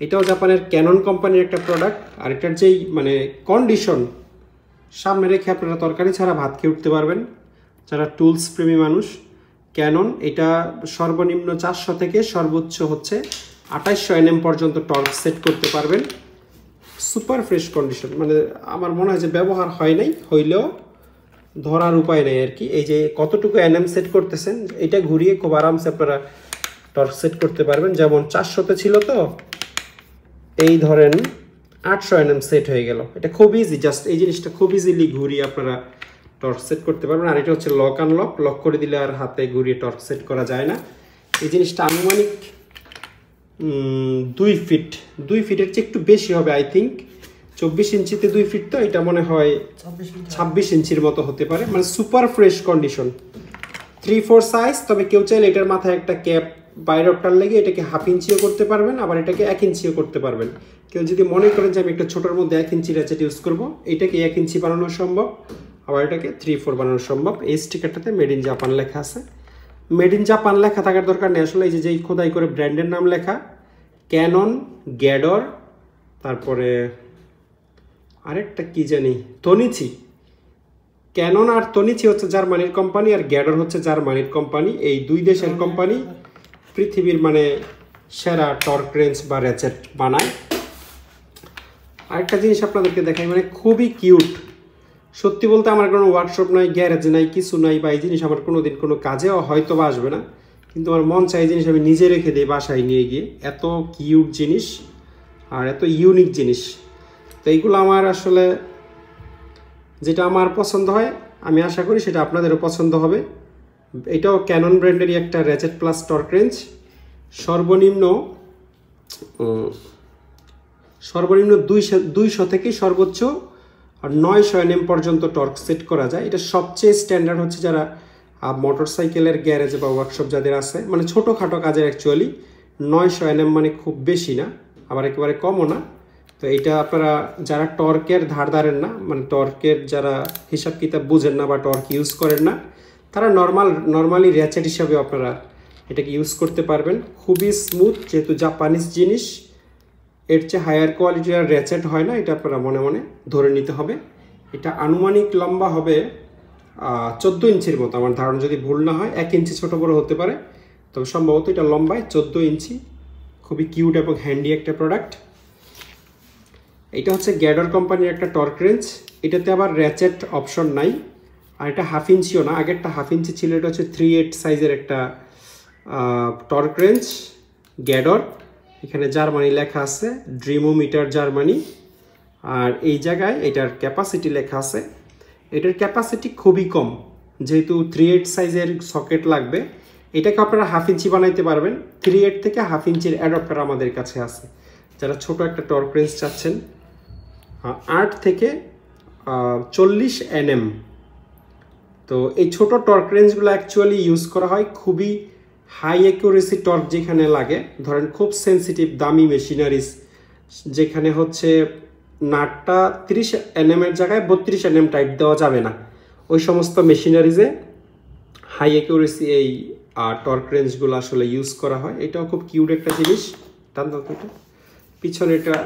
S1: এটাও জাপানের ক্যানন কোম্পানির একটা প্রোডাক্ট। আর এটার যেই মানে কন্ডিশন, সামনে রেখে আপনারা তরকারি ছাড়া ভাত খেয়ে উঠতে পারবেন যারা টুলস প্রেমী মানুষ। ক্যানন এটা সর্বনিম্ন 400 থেকে সর্বোচ্চ হচ্ছে 2800 এনএম পর্যন্ত টর্ক সেট করতে পারবেন। সুপার ফ্রেশ কন্ডিশন, মানে আমার মনে হয় যে ব্যবহার হয় নাই, হইলেও ধরার উপায় নেই আর কি। এই যে কতটুকু এনএম সেট করতেছেন এটা ঘুরিয়ে খুব আরামসে আপনারা টর্ক সেট করতে পারবেন। যেমন 400-তে ছিল, তো এই ধরেন 800 এনএম সেট হয়ে গেল। এটা খুব ইজি, জাস্ট এই জিনিসটা খুব ইজিলি ঘুরিয়ে আপনারা টর্ক সেট করতে পারবেন। আর এটা হচ্ছে লক আনলক, লক করে দিলে আর হাতে ঘুরিয়ে টর্ক সেট করা যায় না। এই জিনিসটা আনুমানিক 2 ফিটের চেয়ে একটু বেশি হবে আই থিঙ্ক। 24 ইঞ্চিতে 2 ফিট, তো এটা মনে হয় 26 ইঞ্চির মতো হতে পারে। মানে সুপার ফ্রেশ কন্ডিশন, 3/4 সাইজ। তবে কেউ চাইলে এটার মাথায় একটা ক্যাপ বাইরটার লেগে এটাকে 1/2 ইঞ্চিও করতে পারবেন, আবার এটাকে 1 ইঞ্চিও করতে পারবেন। কেউ যদি মনে করেন যে আমি একটা ছোটোর মধ্যে 1 ইঞ্চি রেচেট ইউজ করবো, এটাকে 1 ইঞ্চি বানানো সম্ভব, আবার এটাকে 3/4 বানানো সম্ভব। এই স্টিকারটাতে মেড ইন জাপান লেখা আছে। মেড ইন জাপান লেখা থাকার দরকার নেই আসলে, এই যে যেই খোদাই করে ব্র্যান্ডের নাম লেখা, ক্যানন, গ্যাডর, তারপরে আরেকটা কি জানি, তনিচি। ক্যানন আর তনিচি হচ্ছে জার্মানির কোম্পানি, আর গ্যাডর হচ্ছে জার্মানির কোম্পানি। এই দুই দেশের কোম্পানি পৃথিবীর মানে সেরা টর্ক রেঞ্জ বা রেচেট বানায়। আরেকটা জিনিস আপনাদেরকে দেখাই, মানে খুবই কিউট। সত্যি বলতে আমার কোনো ওয়ার্কশপ নাই, গ্যারেজ নাই, কিছু নাই, বা এই জিনিস আমার কোনোদিন কোনো কাজেও হয়তো বা আসবে না, কিন্তু আমার মন চাই এই জিনিস আমি নিজে রেখে দিই বাসায় নিয়ে গিয়ে। এত কিউট জিনিস আর এত ইউনিক জিনিস। তো এইগুলো আমার আসলে যেটা আমার পছন্দ হয়, আমি আশা করি সেটা আপনাদেরও পছন্দ হবে। এটাও ক্যানন ব্র্যান্ডেরই একটা রেচেট প্লাস টর্ক রেঞ্জ। সর্বনিম্ন 200 থেকে সর্বোচ্চ 900 nm পর্যন্ত টর্ক সেট করা যায়। এটা সবচেয়ে স্ট্যান্ডার্ড হচ্ছে যারা মোটরসাইকেলের গ্যারেজ বা ওয়ার্কশপ যাদের আছে, মানে ছোটোখাটো কাজের অ্যাকচুয়ালি 900 nm মানে খুব বেশি না, আবার একেবারে কমও না। তো এটা আপনারা যারা টর্কের ধার ধারেন না, মানে টর্কের যারা হিসাব কিতাব বুঝেন না বা টর্ক ইউজ করেন না, তারা নর্মালি রেচেট হিসাবে আপনারা এটাকে ইউজ করতে পারবেন। খুবই স্মুথ, যেহেতু জাপানিজ জিনিস, এর চেয়ে হায়ার কোয়ালিটির আর রেচেট হয় না, এটা আপনারা মনে মনে ধরে নিতে হবে। এটা আনুমানিক লম্বা হবে 14 ইঞ্চির মতো, আমার ধারণা যদি ভুল না হয়। 1 ইঞ্চি ছোটো বড়ো হতে পারে, তবে সম্ভবত এটা লম্বায় 14 ইঞ্চি। খুবই কিউট এবং হ্যান্ডি একটা প্রোডাক্ট। এটা হচ্ছে গ্যাডর কোম্পানির একটা টর্ক রেঞ্জ। এটাতে আবার রেচেট অপশন নাই, আর এটা 1/2 ইঞ্চিও না, আগেরটা 1/2 ইঞ্চি ছিল। এটা হচ্ছে 3/8 সাইজের একটা টর্ক রেঞ্জ গ্যাডর। এখানে জার্মানি লেখা আছে, ড্রিমোমিটার জার্মানি। আর এই জায়গায় এটার ক্যাপাসিটি লেখা আছে। এটার ক্যাপাসিটি খুবই কম, যেহেতু 3/8 সাইজের সকেট লাগবে। এটাকে আপনারা 1/2 ইঞ্চি বানাইতে পারবেন। 3/8 থেকে 1/2 ইঞ্চির অ্যাডাপ্টার আমাদের কাছে আছে। যারা ছোট একটা টর্ক রেঞ্জ চাচ্ছেন 8 থেকে 40 nm, তো এই ছোট টর্ক রেঞ্জগুলো অ্যাকচুয়ালি ইউজ করা হয় খুবই হাই অ্যাকুরেসি টর্ক যেখানে লাগে। ধরেন খুব সেন্সিটিভ দামি মেশিনারিজ যেখানে হচ্ছে নাটটা 30 nm এর জায়গায় 32 nm টাইপ দেওয়া যাবে না, ওই সমস্ত মেশিনারিজে হাই অ্যাকুরেসি এই টর্ক রেঞ্জগুলো আসলে ইউজ করা হয়। এটাও খুব কিউট একটা জিনিস। টান দাও তো, পিছনে এটা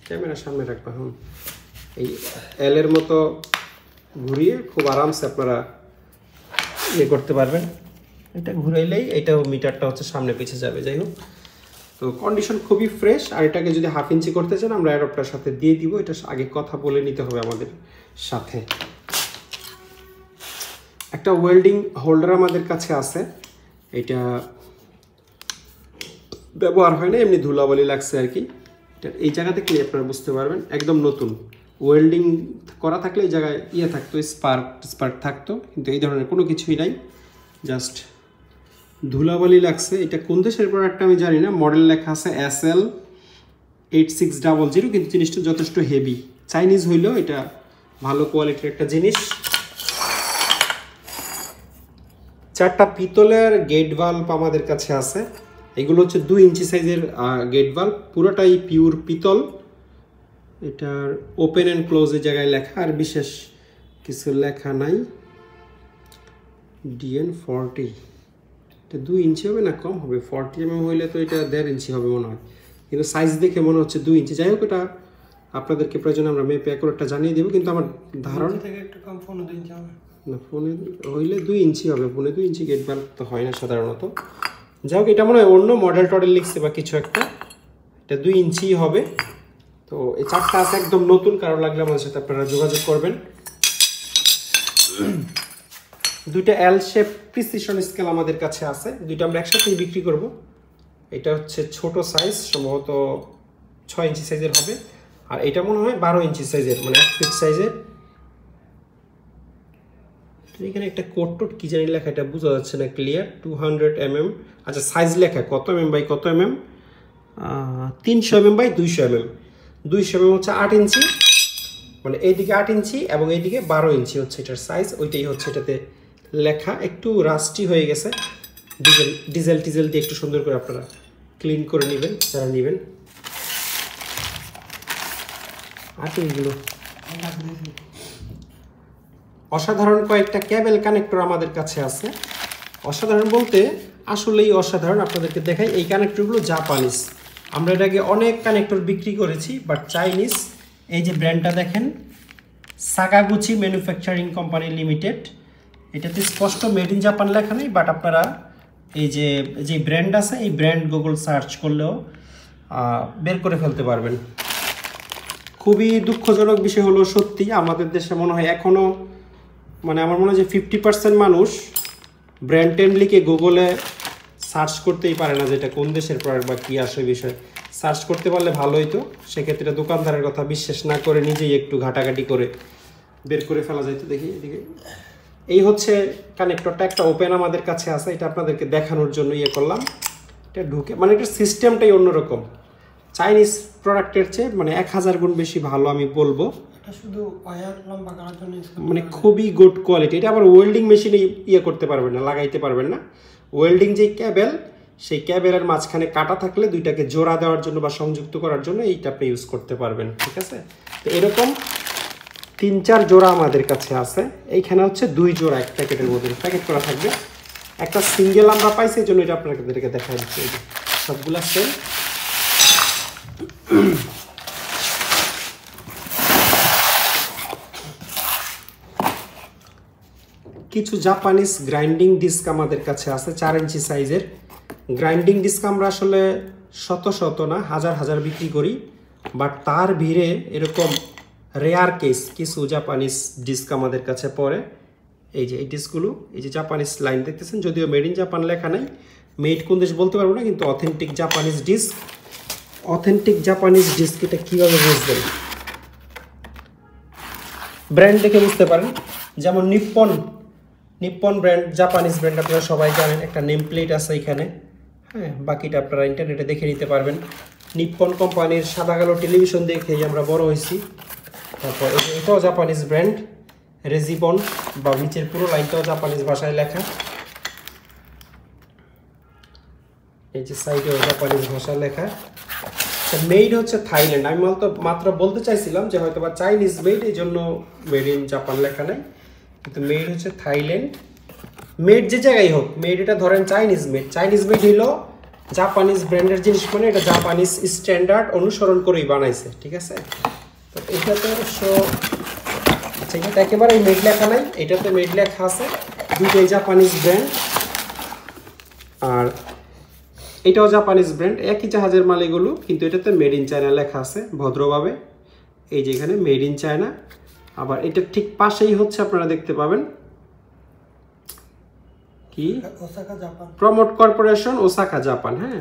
S1: ক্যামেরার সামনে রাখবা। এই এলের মতো ঘুরিয়ে খুব আরামসে আপনারা ইয়ে করতে পারবেন। এটা ঘুরাইলেই এটাও মিটারটা হচ্ছে সামনে পিছিয়ে যাবে। যাই হোক, তো কন্ডিশন খুবই ফ্রেশ। আর এটাকে যদি 1/2 ইঞ্চি করতে চান আমরা অ্যাডাপ্টার সাথে দিয়ে দিব, এটা আগে কথা বলে নিতে হবে আমাদের সাথে। একটা ওয়েল্ডিং হোল্ডার আমাদের কাছে আছে, এটা ব্যবহার হয় না, এমনি ধুলাবালি লাগছে আর কি। এটা এই জায়গা থেকে আপনারা বুঝতে পারবেন একদম নতুন। ওয়েল্ডিং করা থাকলে এই জায়গায় ইয়ে থাকতো, স্পার্ক থাকতো, কিন্তু এই ধরনের কোনো কিছুই নাই, জাস্ট ধুলাবালি লাগছে। এটা কোন দেশের প্রোডাক্ট আমি জানি না, মডেল লেখা আছে SL8600, কিন্তু জিনিসটা যথেষ্ট হেভি। চাইনিজ হইলেও এটা ভালো কোয়ালিটির একটা জিনিস। 4টা পিতলের গেট ভাল্ব আমাদের কাছে আছে। এগুলো হচ্ছে 2 ইঞ্চি সাইজের গেট ভাল্ব, পুরোটাই পিওর পিতল। এটার ওপেন অ্যান্ড ক্লোজের জায়গায় লেখা, আর বিশেষ কিছু লেখা নাই। DN40, এটা 2 ইঞ্চি হবে না কম হবে? 40 mm হইলে তো এটা 1.5 ইঞ্চি হবে মনে হয়, কিন্তু সাইজ দেখে মনে হচ্ছে 2 ইঞ্চি। যাই হোক, এটা আপনাদেরকে প্রয়োজনে আমরা মেপে একটা জানিয়ে দেবো, কিন্তু আমার ধারণা থেকে একটু কম, 2 ইঞ্চি হবে না, ফোনে হইলে 2 ইঞ্চি হবে। 2 ইঞ্চি গেট ভাল্ব তো হয় না সাধারণত। যাই হোক, এটা মনে হয় অন্য মডেল টডেল লিখছে বা কিছু একটা, এটা 2 ইঞ্চি হবে। তো এই 4টা আছে একদম নতুন, কারো লাগলে আমাদের সাথে আপনারা যোগাযোগ করবেন। 2টা এল শেপ প্রিসিশন স্কেল আমাদের কাছে আছে, 2টা আমরা একসাথেই বিক্রি করব। এটা হচ্ছে ছোট সাইজ, সম্ভবত 6 ইঞ্চি সাইজের হবে, আর এটা মনে হয় 12 ইঞ্চি সাইজের, মানে 1 ফিট সাইজের। এখানে একটা কোড কি জানি লেখা, এটা বোঝা যাচ্ছে না ক্লিয়ার। 200 mm, আচ্ছা সাইজ লেখা কত mm বাই কত mm, 300 mm by 200 mm। 200 mm হচ্ছে 8 ইঞ্চি, মানে এইদিকে 8 ইঞ্চি এবং এইদিকে 12 ইঞ্চি হচ্ছে এটার সাইজ। ওইটাই হচ্ছে এটাতে লেখা, একটু রাস্টি হয়ে গেছে। ডিজেল দিয়ে একটু সুন্দর করে আপনারা ক্লিন করে নেবেন যারা নেবেন। আর এইগুলো অসাধারণ কয়েকটা ক্যাবেল কানেক্টর আমাদের কাছে আছে। অসাধারণ বলতে আসলেই অসাধারণ, আপনাদেরকে দেখাই। এই কানেক্টরগুলো জাপানিজ, আমরা এর আগে অনেক কানেক্টর বিক্রি করেছি, বাট চাইনিজ। এই যে ব্র্যান্ডটা দেখেন, সাকাগুচি ম্যানুফ্যাকচারিং কোম্পানি লিমিটেড, এটাতে স্পষ্ট মেড ইন জাপান লেখা নেই, বাট আপনারা এই যে ব্র্যান্ড আছে এই ব্র্যান্ড গুগল সার্চ করলেও বের করে ফেলতে পারবেন। খুবই দুঃখজনক বিষয় হলো, সত্যি আমাদের দেশে মনে হয় এখনও মানে আমার মনে হয় যে 50% মানুষ ব্র্যান্ড টেম লিখে গুগলে সার্চ করতেই পারে না, যেটা কোন দেশের প্রোডাক্ট বা কী আসে বিষয়। সার্চ করতে পারলে ভালো হতো, সেক্ষেত্রে দোকানদারের কথা বিশ্বাস না করে নিজেই একটু ঘাটাঘাটি করে বের করে ফেলা যাইতো। দেখি এদিকে, এই হচ্ছে কানেক্টরটা, একটা ওপেন আমাদের কাছে আছে, এটা আপনাদেরকে দেখানোর জন্য ইয়ে করলাম। এটা ঢুকে মানে এটার সিস্টেমটাই অন্যরকম, চাইনিজ প্রোডাক্টের চেয়ে মানে 1000 গুণ বেশি ভালো আমি বলবো।
S2: শুধু ওয়্যার লম্বা করার জন্য
S1: মানে খুবই গুড কোয়ালিটি। এটা আবার ওয়েল্ডিং মেশিনে ইয়ে করতে পারবেন না, লাগাইতে পারবেন না। ওয়েল্ডিং যে ক্যাবেল, সেই ক্যাবেলের মাঝখানে কাটা থাকলে দুইটাকে জোড়া দেওয়ার জন্য বা সংযুক্ত করার জন্য এইটা আপনি ইউজ করতে পারবেন, ঠিক আছে। তো এরকম 3-4 জোড়া আমাদের কাছে আছে। এইখানে হচ্ছে 2 জোড়া এক প্যাকেটের মধ্যে প্যাকেট করা থাকবে। একটা সিঙ্গেল আমরা পাইছি, এই জন্য এটা আপনাদেরকে দেখা দিচ্ছি। এই যে সবগুলা সেল। কিছু জাপানিজ গ্রাইন্ডিং ডিস্ক আমাদের কাছে আছে 4 ইঞ্চি সাইজের। গ্রাইন্ডিং ডিস্ক আমরা আসলে শত না হাজার বিক্রি করি, বাট তার ভিড়ে এরকম রেয়ার কেস কিছু জাপানিজ ডিস্ক আমাদের কাছে পড়ে। এই যে এই ডিস্কগুলো, এই যে জাপানিজ লাইন দেখতেছেন, যদিও মেড ইন জাপান লেখা নাই, মেড কোন দেশ বলতে পারবো না, কিন্তু authentic Japanese disc. Authentic Japanese disc এটা কীভাবে বুঝবেন? ব্র্যান্ড দেখে বুঝতে পারেন। যেমন নিপ্পন ব্র্যান্ড, জাপানিজ ব্র্যান্ড আপনারা সবাই জানেন, একটা নেম প্লেট আছে এখানে। হ্যাঁ, বাকিটা আপনারা ইন্টারনেটে দেখে নিতে পারবেন। নিপ্পন কোম্পানির সাদা কালো টেলিভিশন দেখেই আমরা বড় হয়েছি। তারপর এটাও জাপানিজ ব্র্যান্ড, রেজিবন বা নিচের পুরো লাইনটাও জাপানিজ ভাষায় লেখা। এই যে সাইডেও জাপানিজ ভাষায় লেখা। মেড হচ্ছে থাইল্যান্ড। আমি মাত্র বলতে চাইছিলাম যে হয়তো বা চাইনিজ মেড, এই জন্য মেড ইন জাপান লেখা নেই, কিন্তু মেড হচ্ছে থাইল্যান্ড। মেড যে জায়গায় হোক, মেড এটা ধরেন চাইনিজ মেড হলো জাপানিজ ব্র্যান্ডের জিনিস, মানে এটা জাপানিজ স্ট্যান্ডার্ড অনুসরণ করেই বানাইছে, ঠিক আছে। তো এটাতে অবশ্য এটা একেবারেই মেড লেখা নাই, এটাতে মেড লেখা আছে, দুটোই জাপানিজ ব্র্যান্ড। আর এটাও জাপানিজ ব্র্যান্ড, একই জাহাজের মাল এগুলো, কিন্তু এটাতে মেড ইন চায়না লেখা আছে ভদ্রভাবে। এই যে এখানে মেড ইন চায়না। আবার এটার ঠিক পাশেই হচ্ছে আপনারা দেখতে পাবেন কি
S2: Osaka Japan,
S1: promote corporation Osaka Japan. হ্যাঁ,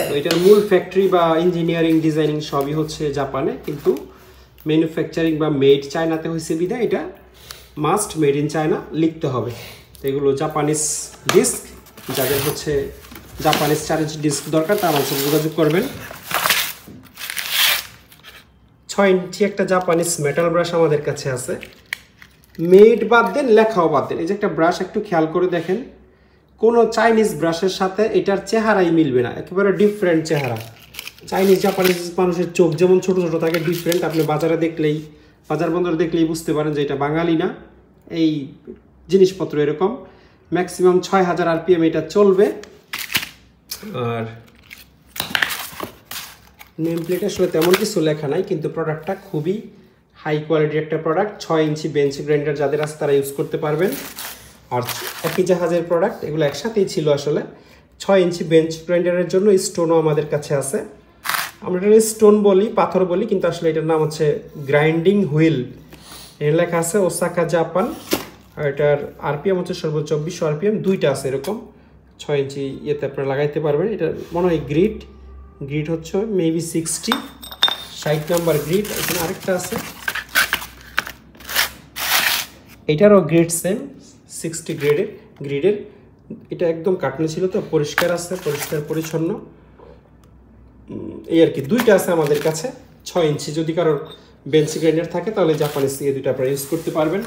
S1: তো এটার মূল ফ্যাক্টরি বা ইঞ্জিনিয়ারিং ডিজাইনিং সবই হচ্ছে জাপানে, কিন্তু ম্যানুফ্যাকচারিং বা মেড চায়নাতে হয়েছে বিধায় এটা মাস্ট মেড ইন চায়না লিখতে হবে। তো এগুলো জাপানিজ ডিস্ক, যাদের হচ্ছে জাপানিজ 4 ইঞ্চি ডিস্ক দরকার তারা আমার সাথে যোগাযোগ করবেন। 6 ইঞ্চি একটা জাপানিজ মেটাল ব্রাশ আমাদের কাছে আছে। মেড বাদ দেন, লেখাও বাদ দেন। এই যে একটা ব্রাশ, একটু খেয়াল করে দেখেন, কোনো চাইনিজ ব্রাশের সাথে এটার চেহারাই মিলবে না, একেবারে ডিফারেন্ট চেহারা। চাইনিজ জাপানিজ মানুষের চোখ যেমন ছোট ছোট থাকে, ডিফারেন্ট। আপনি বাজার বন্দর দেখলেই বুঝতে পারেন যে এটা বাঙালি না। এই জিনিসপত্র এরকম ম্যাক্সিমাম 6000 RPM এটা চলবে। আর নেম প্লেটে আসলে তেমন কিছু লেখা নাই, কিন্তু প্রোডাক্টটা খুবই হাই কোয়ালিটির একটা প্রোডাক্ট। 6 ইঞ্চি বেঞ্চ গ্রাইন্ডার যাদের আছে তারা ইউজ করতে পারবেন। আর একই জাহাজের প্রোডাক্ট, এগুলো একসাথেই ছিল আসলে। 6 ইঞ্চি বেঞ্চ গ্রাইন্ডারের জন্য স্টোনও আমাদের কাছে আছে। আমরা এটা স্টোন বলি, পাথর বলি, কিন্তু আসলে এটার নাম হচ্ছে গ্রাইন্ডিং হুইল। এর লেখা আছে ওসাকা জাপান। আর এটার RPM হচ্ছে সর্বোচ্চ 2400 RPM, দুইটা আছে এরকম। 6 ইঞ্চি ইয়েতে আপনারা লাগাইতে পারবেন। এটা মনে হয় গ্রিড হচ্ছে মেবি 60 নাম্বার গ্রিড। এখানে আরেকটা আছে, এটারও গ্রিড সেম 60 গ্রিডের। এটা একদম কাটনে ছিল, তো পরিষ্কার আছে, পরিষ্কার পরিচ্ছন্ন এই আর কি। দুইটা আছে আমাদের কাছে 6 ইঞ্চি। যদি কারোর বেঞ্চ গ্রাইন্ডার থাকে তাহলে জাপানিজ এই দুইটা আপনারা ইউজ করতে পারবেন।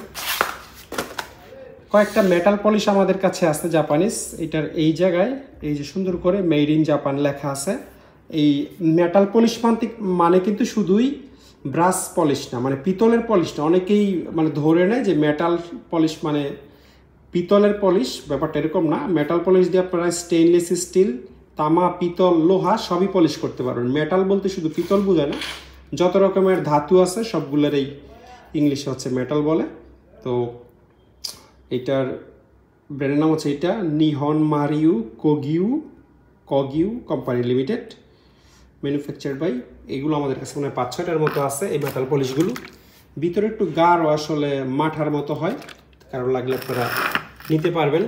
S1: কয়েকটা মেটাল পলিশ আমাদের কাছে আছে জাপানিজ। এটার এই জায়গায় এই যে সুন্দর করে মেড ইন জাপান লেখা আছে। এই মেটাল পলিশ মানে কিন্তু শুধুই ব্রাশ পলিশ না, মানে পিতলের পলিশ না। অনেকেই মানে ধরে নেয় যে মেটাল পলিশ মানে পিতলের পলিশ, ব্যাপারটা এরকম না। মেটাল পলিশ দিয়ে আপনারা স্টেইনলেস স্টিল, তামা, পিতল, লোহা সবই পলিশ করতে পারবেন। মেটাল বলতে শুধু পিতল বোঝায় না, যত রকমের ধাতু আছে সবগুলোর এই ইংলিশে হচ্ছে মেটাল বলে। তো এটার ব্র্যান্ডের নাম হচ্ছে এটা Nihon মারিউ কগিউ company limited, manufactured by. এগুলো আমাদের কাছে মনে হয় 5-6টার মতো আছে এই মেটাল পলিশগুলো। ভিতরে একটু গাঢ় আসলে মাঠার মতো হয়, কারণ লাগলে আপনারা নিতে পারবেন।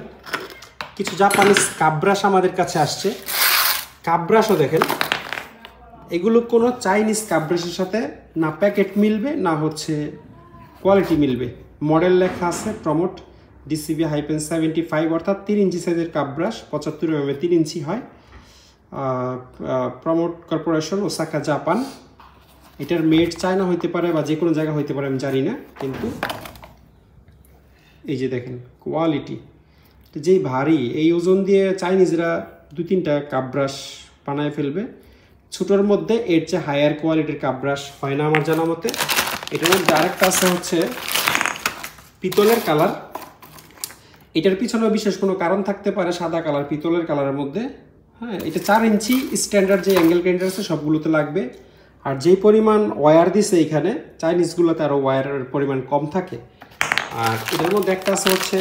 S1: কিছু জাপানিজ কাপ ব্রাশ আমাদের কাছে আসছে। কাপ ব্রাশও দেখেন, এগুলো কোনো চাইনিজ কাপ ব্রাশের সাথে না প্যাকেট মিলবে না হচ্ছে কোয়ালিটি মিলবে। মডেল লেখা আছে প্রমোট DCB-75, অর্থাৎ 3 ইঞ্চি সাইজের কাপ ব্রাশ, 75 mm 3 ইঞ্চি হয়। Promote corporation, Osaka, Japan. এটার মেড চায়না হইতে পারে বা যে কোনো জায়গা হইতে পারে, আমি জানি না। কিন্তু এই যে দেখেন কোয়ালিটি যেই ভারী, এই ওজন দিয়ে চাইনিজরা 2-3টা কাপ ব্রাশ বানায় ফেলবে। ছোটোর মধ্যে এর চেয়ে হায়ার কোয়ালিটির কাপ ব্রাশ হয় না আমার জানা মতে। এটার মধ্যে আরেকটা আছে হচ্ছে পিতলের কালার। এটার পিছনেও বিশেষ কোনো কারণ থাকতে পারে, সাদা কালার পিতলের কালারের মধ্যে। হ্যাঁ, এটা 4 ইঞ্চি স্ট্যান্ডার্ড যে অ্যাঙ্গেল গ্রাইন্ডার আছে সবগুলোতে লাগবে। আর যেই পরিমাণ ওয়্যার দিছে এখানে, চাইনিজগুলোতে আরও ওয়্যারের পরিমাণ কম থাকে। আর এটার মধ্যে একটা আছে হচ্ছে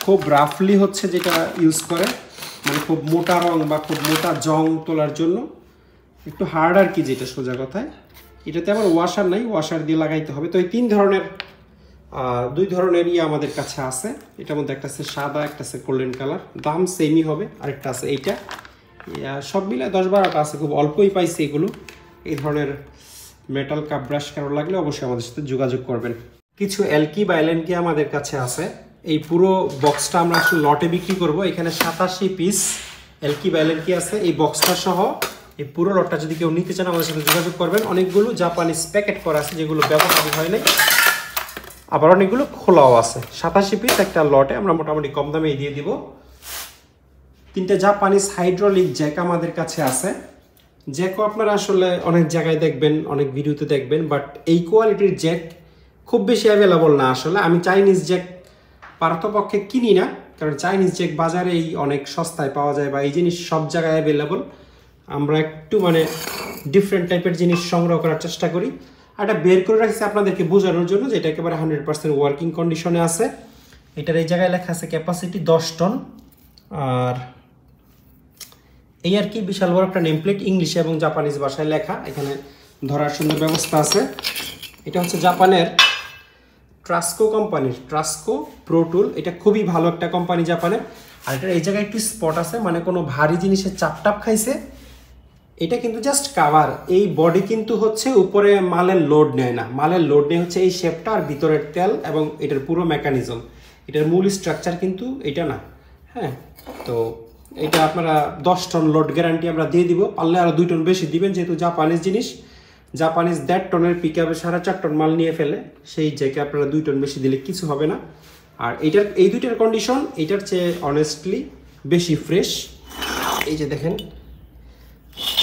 S1: খুব রাফলি হচ্ছে যেটা ইউজ করে, মানে খুব মোটা রং বা খুব মোটা জং তোলার জন্য একটু হার্ড আর কি, যেটা সোজা কথায়। এটাতে আবার ওয়াশার নাই, ওয়াশার দিয়ে লাগাইতে হবে। তো এই 2 ধরনের আমাদের কাছে আছে। এটার মধ্যে একটা আছে সাদা, একটা আছে গোল্ডেন কালার, দাম সেমই হবে। আরেকটা আছে এইটা, সব মিলে 10-12টা আছে, খুব অল্পই পাইছে এগুলো। এই ধরনের মেটাল কাপ ব্রাশ কারো লাগলে অবশ্যই আমাদের সাথে যোগাযোগ করবেন। কিছু এলকি বা এলএনকি আমাদের কাছে আছে। এই পুরো বক্সটা আমরা আসলে লটে বিক্রি করব। এখানে 87 পিস এলকি বা এলএনকি আছে। এই বক্সটা সহ এই পুরো লটটা যদি কেউ নিতে চান আমাদের সাথে যোগাযোগ করবেন। অনেকগুলো জাপানিজ প্যাকেট করা আছে যেগুলো ব্যবহার হয় নাই, আবার অনেকগুলো খোলাও আছে। 87 পিস একটা লটে আমরা মোটামুটি কম দামে দিয়ে দিব। 3টা জাপানিজ হাইড্রোলিক জ্যাক আমাদের কাছে আছে। জ্যাকও আপনারা আসলে অনেক জায়গায় দেখবেন, অনেক ভিডিওতে দেখবেন, বাট এই কোয়ালিটির জ্যাক খুব বেশি অ্যাভেলেবল না। আসলে আমি চাইনিজ জ্যাক পারতপক্ষে কিনি না, কারণ চাইনিজ জ্যাক বাজারেই অনেক সস্তায় পাওয়া যায় বা এই জিনিস সব জায়গায় অ্যাভেলেবল। আমরা একটু মানে ডিফারেন্ট টাইপের জিনিস সংগ্রহ করার চেষ্টা করি। আর এটা বের করে রাখছি আপনাদেরকে বোঝানোর জন্য যে এটা একেবারে 100% ওয়ার্কিং কন্ডিশনে আছে। এটার এই জায়গায় লেখা আছে ক্যাপাসিটি 10 টন। আর এই আর কি, বিশাল বড় একটা নেমপ্লেট, ইংলিশে এবং জাপানিজ ভাষায় লেখা। এখানে ধরার সুন্দর ব্যবস্থা আছে। এটা হচ্ছে জাপানের ট্রাস্কো কোম্পানির ট্রাস্কো প্রো টুল। এটা খুবই ভালো একটা কোম্পানি জাপানের। আর এটার এই জায়গায় একটু স্পট আছে, মানে কোনো ভারী জিনিসের চাপটাপ খাইছে। এটা কিন্তু জাস্ট কাভার, এই বডি কিন্তু হচ্ছে উপরে মালের লোড নেয় না। মালের লোড নেয় হচ্ছে এই শেপটা আর ভিতরের তেল এবং এটার পুরো মেকানিজম। এটার মূল স্ট্রাকচার কিন্তু এটা না। হ্যাঁ, তো এটা আপনারা 10 টন লোড গ্যারান্টি আমরা দিয়ে দিব। পারলে আরও 2 টন বেশি দিবেন, যেহেতু জাপানিজ জিনিস। জাপানিজ 1.5 টনের পিক আপে 4.5 টন মাল নিয়ে ফেলে, সেই জায়গায় আপনারা 2 টন বেশি দিলে কিছু হবে না। আর এইটার এই দুইটার কন্ডিশন এটার চেয়ে অনেস্টলি বেশি ফ্রেশ। এই যে দেখেন,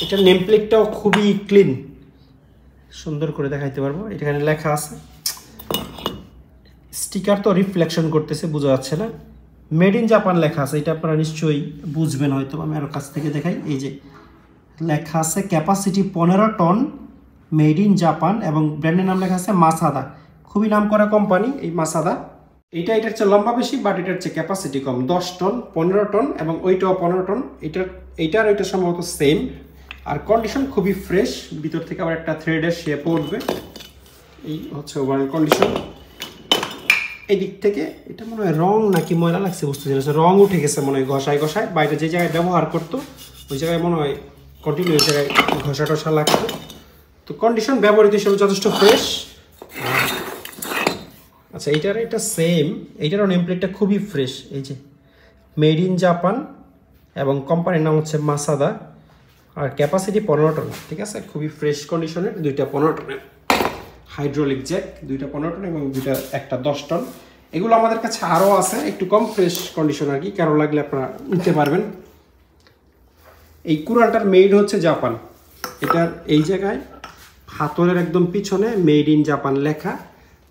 S1: এটার নেমপ্লেটটাও খুবই ক্লিন, সুন্দর করে দেখাইতে পারবো। এখানে লেখা আছে, স্টিকার তো রিফ্লেকশন করতেছে, বোঝা যাচ্ছে না। মেড ইন জাপান লেখা আছে, এটা আপনারা নিশ্চয়ই বুঝবেন হয়তো, আমি আরও কাছ থেকে দেখাই। এই যে লেখা আছে capacity 15 ton, made in Japan, এবং ব্র্যান্ডের নাম লেখা আছে মাসাদা। খুবই নাম করা কোম্পানি এই মাসাদা। এটার চেয়ে লম্বা বেশি, বাট এটার চেয়ে ক্যাপাসিটি কম। 10 টন, 15 টন এবং ওইটাও 15 টন। এইটার সম্ভবত সেম। আর কন্ডিশন খুবই ফ্রেশ, ভিতর থেকে আবার একটা থ্রেডের শেপ উঠবে। এই হচ্ছে ওভারঅল কন্ডিশন। এই দিক থেকে এটা মনে হয় রং নাকি ময়লা লাগছে বুঝতে পারছি, রং উঠে গেছে মনে হয় ঘষায়। বাইরে যে জায়গায় ব্যবহার করতো ওই জায়গায় মনে হয় কন্টিনিউ ওই জায়গায় ঘষা টসা লাগতো। তো কন্ডিশন ব্যবহৃত হিসেবে যথেষ্ট ফ্রেশ। আচ্ছা, এটা সেম, এইটারও নেমপ্লেটটা খুবই ফ্রেশ। এই যে মেড ইন জাপান এবং কোম্পানির নাম হচ্ছে মাসাদা। আর ক্যাপাসিটি 15 টন, ঠিক আছে, খুবই ফ্রেশ কন্ডিশনের। 2টা 15 টনের হাইড্রোলিক জ্যাক, 2টা 15 টন এবং একটা 10 টন। এগুলো আমাদের কাছে আরও আছে, একটু কম ফ্রেশ কন্ডিশন আর কি, কারো লাগলে আপনারা নিতে পারবেন। এই কুড়ালটার মেড হচ্ছে জাপান। এটার এই জায়গায় হাতলের একদম পিছনে মেড ইন জাপান লেখা।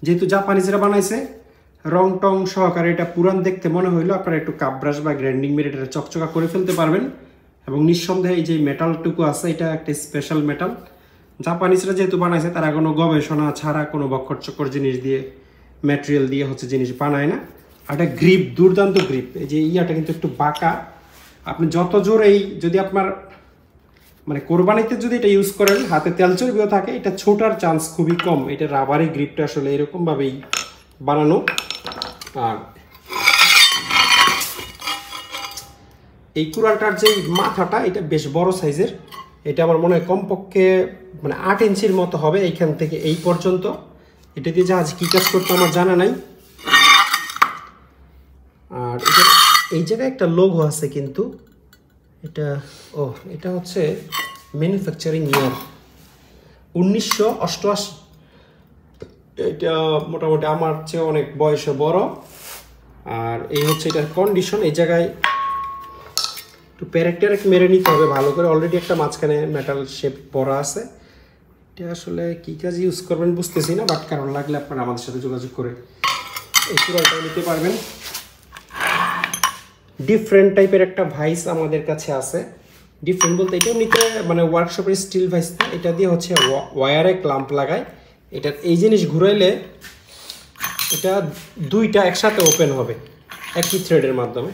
S1: যেহেতু জাপানিজরা বানাইছে, রং টং সহকারে এটা পুরান দেখতে মনে হইলো, আপনারা একটু কাপ ব্রাশ বা গ্রাইন্ডিং মেরে এটা চকচকা করে ফেলতে পারবেন। এবং নিঃসন্দেহে এই যে মেটালটুকু আছে, এটা একটা স্পেশাল মেটাল। জাপানিজরা যেহেতু বানাইছে, তারা কোনো গবেষণা ছাড়া কোনো বক্কর চক্কর জিনিস দিয়ে, ম্যাটেরিয়াল দিয়ে হচ্ছে জিনিস বানায় না। আর এটা গ্রিপ, দুর্দান্ত গ্রিপ। এই যে ইয়াটা কিন্তু একটু বাঁকা, আপনি যত জোর এই যদি আপনার মানে কোরবানিতে যদি এটা ইউজ করেন, হাতে তেল চর্বিও থাকে, এটা ছোটার চান্স খুবই কম। এটা রাবারি গ্রিপটা আসলে এরকমভাবেই বানানো। আর এই কুড়ালটার যে মাথাটা, এটা বেশ বড় সাইজের। এটা আমার মনে হয় কমপক্ষে মানে 8 ইঞ্চির মতো হবে এইখান থেকে এই পর্যন্ত। এটা দিয়ে জাহাজ কী কাজ করতে আমার জানা নাই। আর এই জায়গায় একটা লোগো আছে, কিন্তু এটা হচ্ছে ম্যানুফ্যাকচারিং ইয়ার 1988। এটা মোটামুটি আমার চেয়ে অনেক বয়সে বড়। আর এই হচ্ছে এটার কন্ডিশন। এই জায়গায় একটু প্যারেক মেরে নিতে হবে ভালো করে। অলরেডি একটা মাঝখানে মেটাল শেপ পরা আছে। এটা আসলে কী কাজ ইউজ করবেন বুঝতেছি না, বাট কারণ লাগলে আপনারা আমাদের সাথে যোগাযোগ করে এই কুড়ালটা নিতে পারবেন। ডিফারেন্ট টাইপের একটা ভাইস আমাদের কাছে আছে। ডিফারেন্ট বলতে এটাও নিতে মানে ওয়ার্কশপের স্টিল ভাইস না, এটা দিয়ে হচ্ছে ওয়্যারে ক্লাম্প লাগায়। এটার এই জিনিস ঘুরাইলে এটা দুইটা একসাথে ওপেন হবে একই থ্রেডের মাধ্যমে,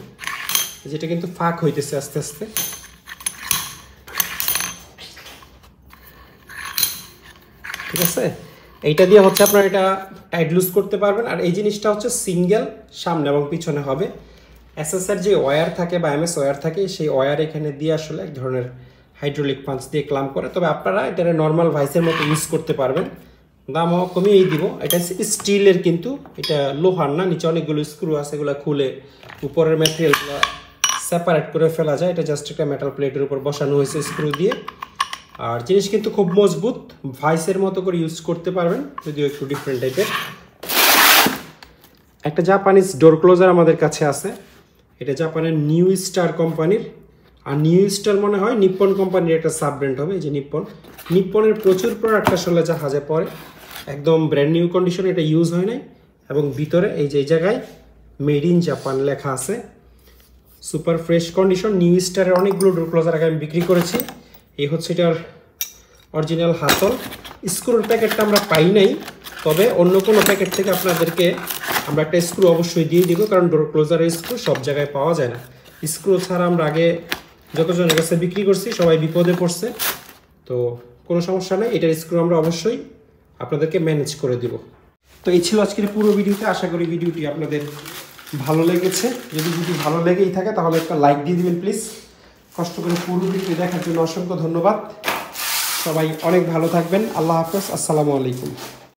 S1: যেটা কিন্তু ফাঁক হইতেছে আস্তে আস্তে। ঠিক আছে, এইটা দিয়ে হচ্ছে আপনারা এটা টাইট লুজ করতে পারবেন। আর এই জিনিসটা হচ্ছে সিঙ্গেল, সামনে এবং পিছনে হবে। এসএসআর যে ওয়্যার থাকে বা এমএস ওয়্যার থাকে, সেই ওয়্যার এখানে দিয়ে আসলে এক ধরনের হাইড্রোলিক পাঞ্চ দিয়ে ক্লাম্প করে। তবে আপনারা এটা নর্মাল ভাইসের মতো ইউজ করতে পারবেন। দামও কমিয়েই দিব। এটা স্টিলের, কিন্তু এটা লোহার না। নিচে অনেকগুলো স্ক্রু আছে, এগুলো খুলে উপরের ম্যাটেরিয়ালগুলো সেপারেট করে ফেলা যায়। এটা জাস্ট একটা মেটাল প্লেটের উপর বসানো হয়েছে স্ক্রু দিয়ে। আর জিনিস কিন্তু খুব মজবুত, ভাইসের মতো করে ইউজ করতে পারবেন, যদিও একটু ডিফারেন্ট টাইপের। একটা জাপানিজ ডোর ক্লোজার আমাদের কাছে আছে। এটা জাপানের নিউ স্টার কোম্পানির। আর নিউ স্টার মনে হয় নিপ্পন কোম্পানির একটা সাব ব্র্যান্ড হবে। এই যে নিপ্পনের প্রচুর প্রোডাক্ট আসলে জাহাজে পড়ে, একদম ব্র্যান্ড নিউ কন্ডিশন, এটা ইউজ হয় নাই। এবং ভিতরে এই যে জায়গায় মেড ইন জাপান লেখা আছে। Super fresh condition. নিউ স্টারের অনেকগুলো ডোর ক্লোজার আগে আমি বিক্রি করেছি। এই হচ্ছে এটার অরিজিনাল হাতল। স্ক্রুর প্যাকেটটা আমরা পাই নাই, তবে অন্য কোনো প্যাকেট থেকে আপনাদেরকে আমরা একটা স্ক্রু অবশ্যই দিয়ে দিব, কারণ ডোর ক্লোজারের স্ক্রু সব জায়গায় পাওয়া যায় না। স্ক্রু ছাড়া আমরা আগে যতজনের কাছে বিক্রি করছি সবাই বিপদে পড়ছে, তো কোনো সমস্যা নেই। এটার স্ক্রু আমরা অবশ্যই আপনাদেরকে ম্যানেজ করে দিব। তো এই ছিল আজকের পুরো ভিডিওতে। আশা করি ভিডিওটি আপনাদের ভালো লেগেছে। যদি ভিডিও ভালো লেগেই থাকে তাহলে একটা লাইক দিয়ে দিবেন প্লিজ। কষ্ট করে পুরো ভিডিও দেখার জন্য অসংখ্য ধন্যবাদ। সবাই অনেক ভালো থাকবেন। আল্লাহ হাফেজ। আসসালামু আলাইকুম।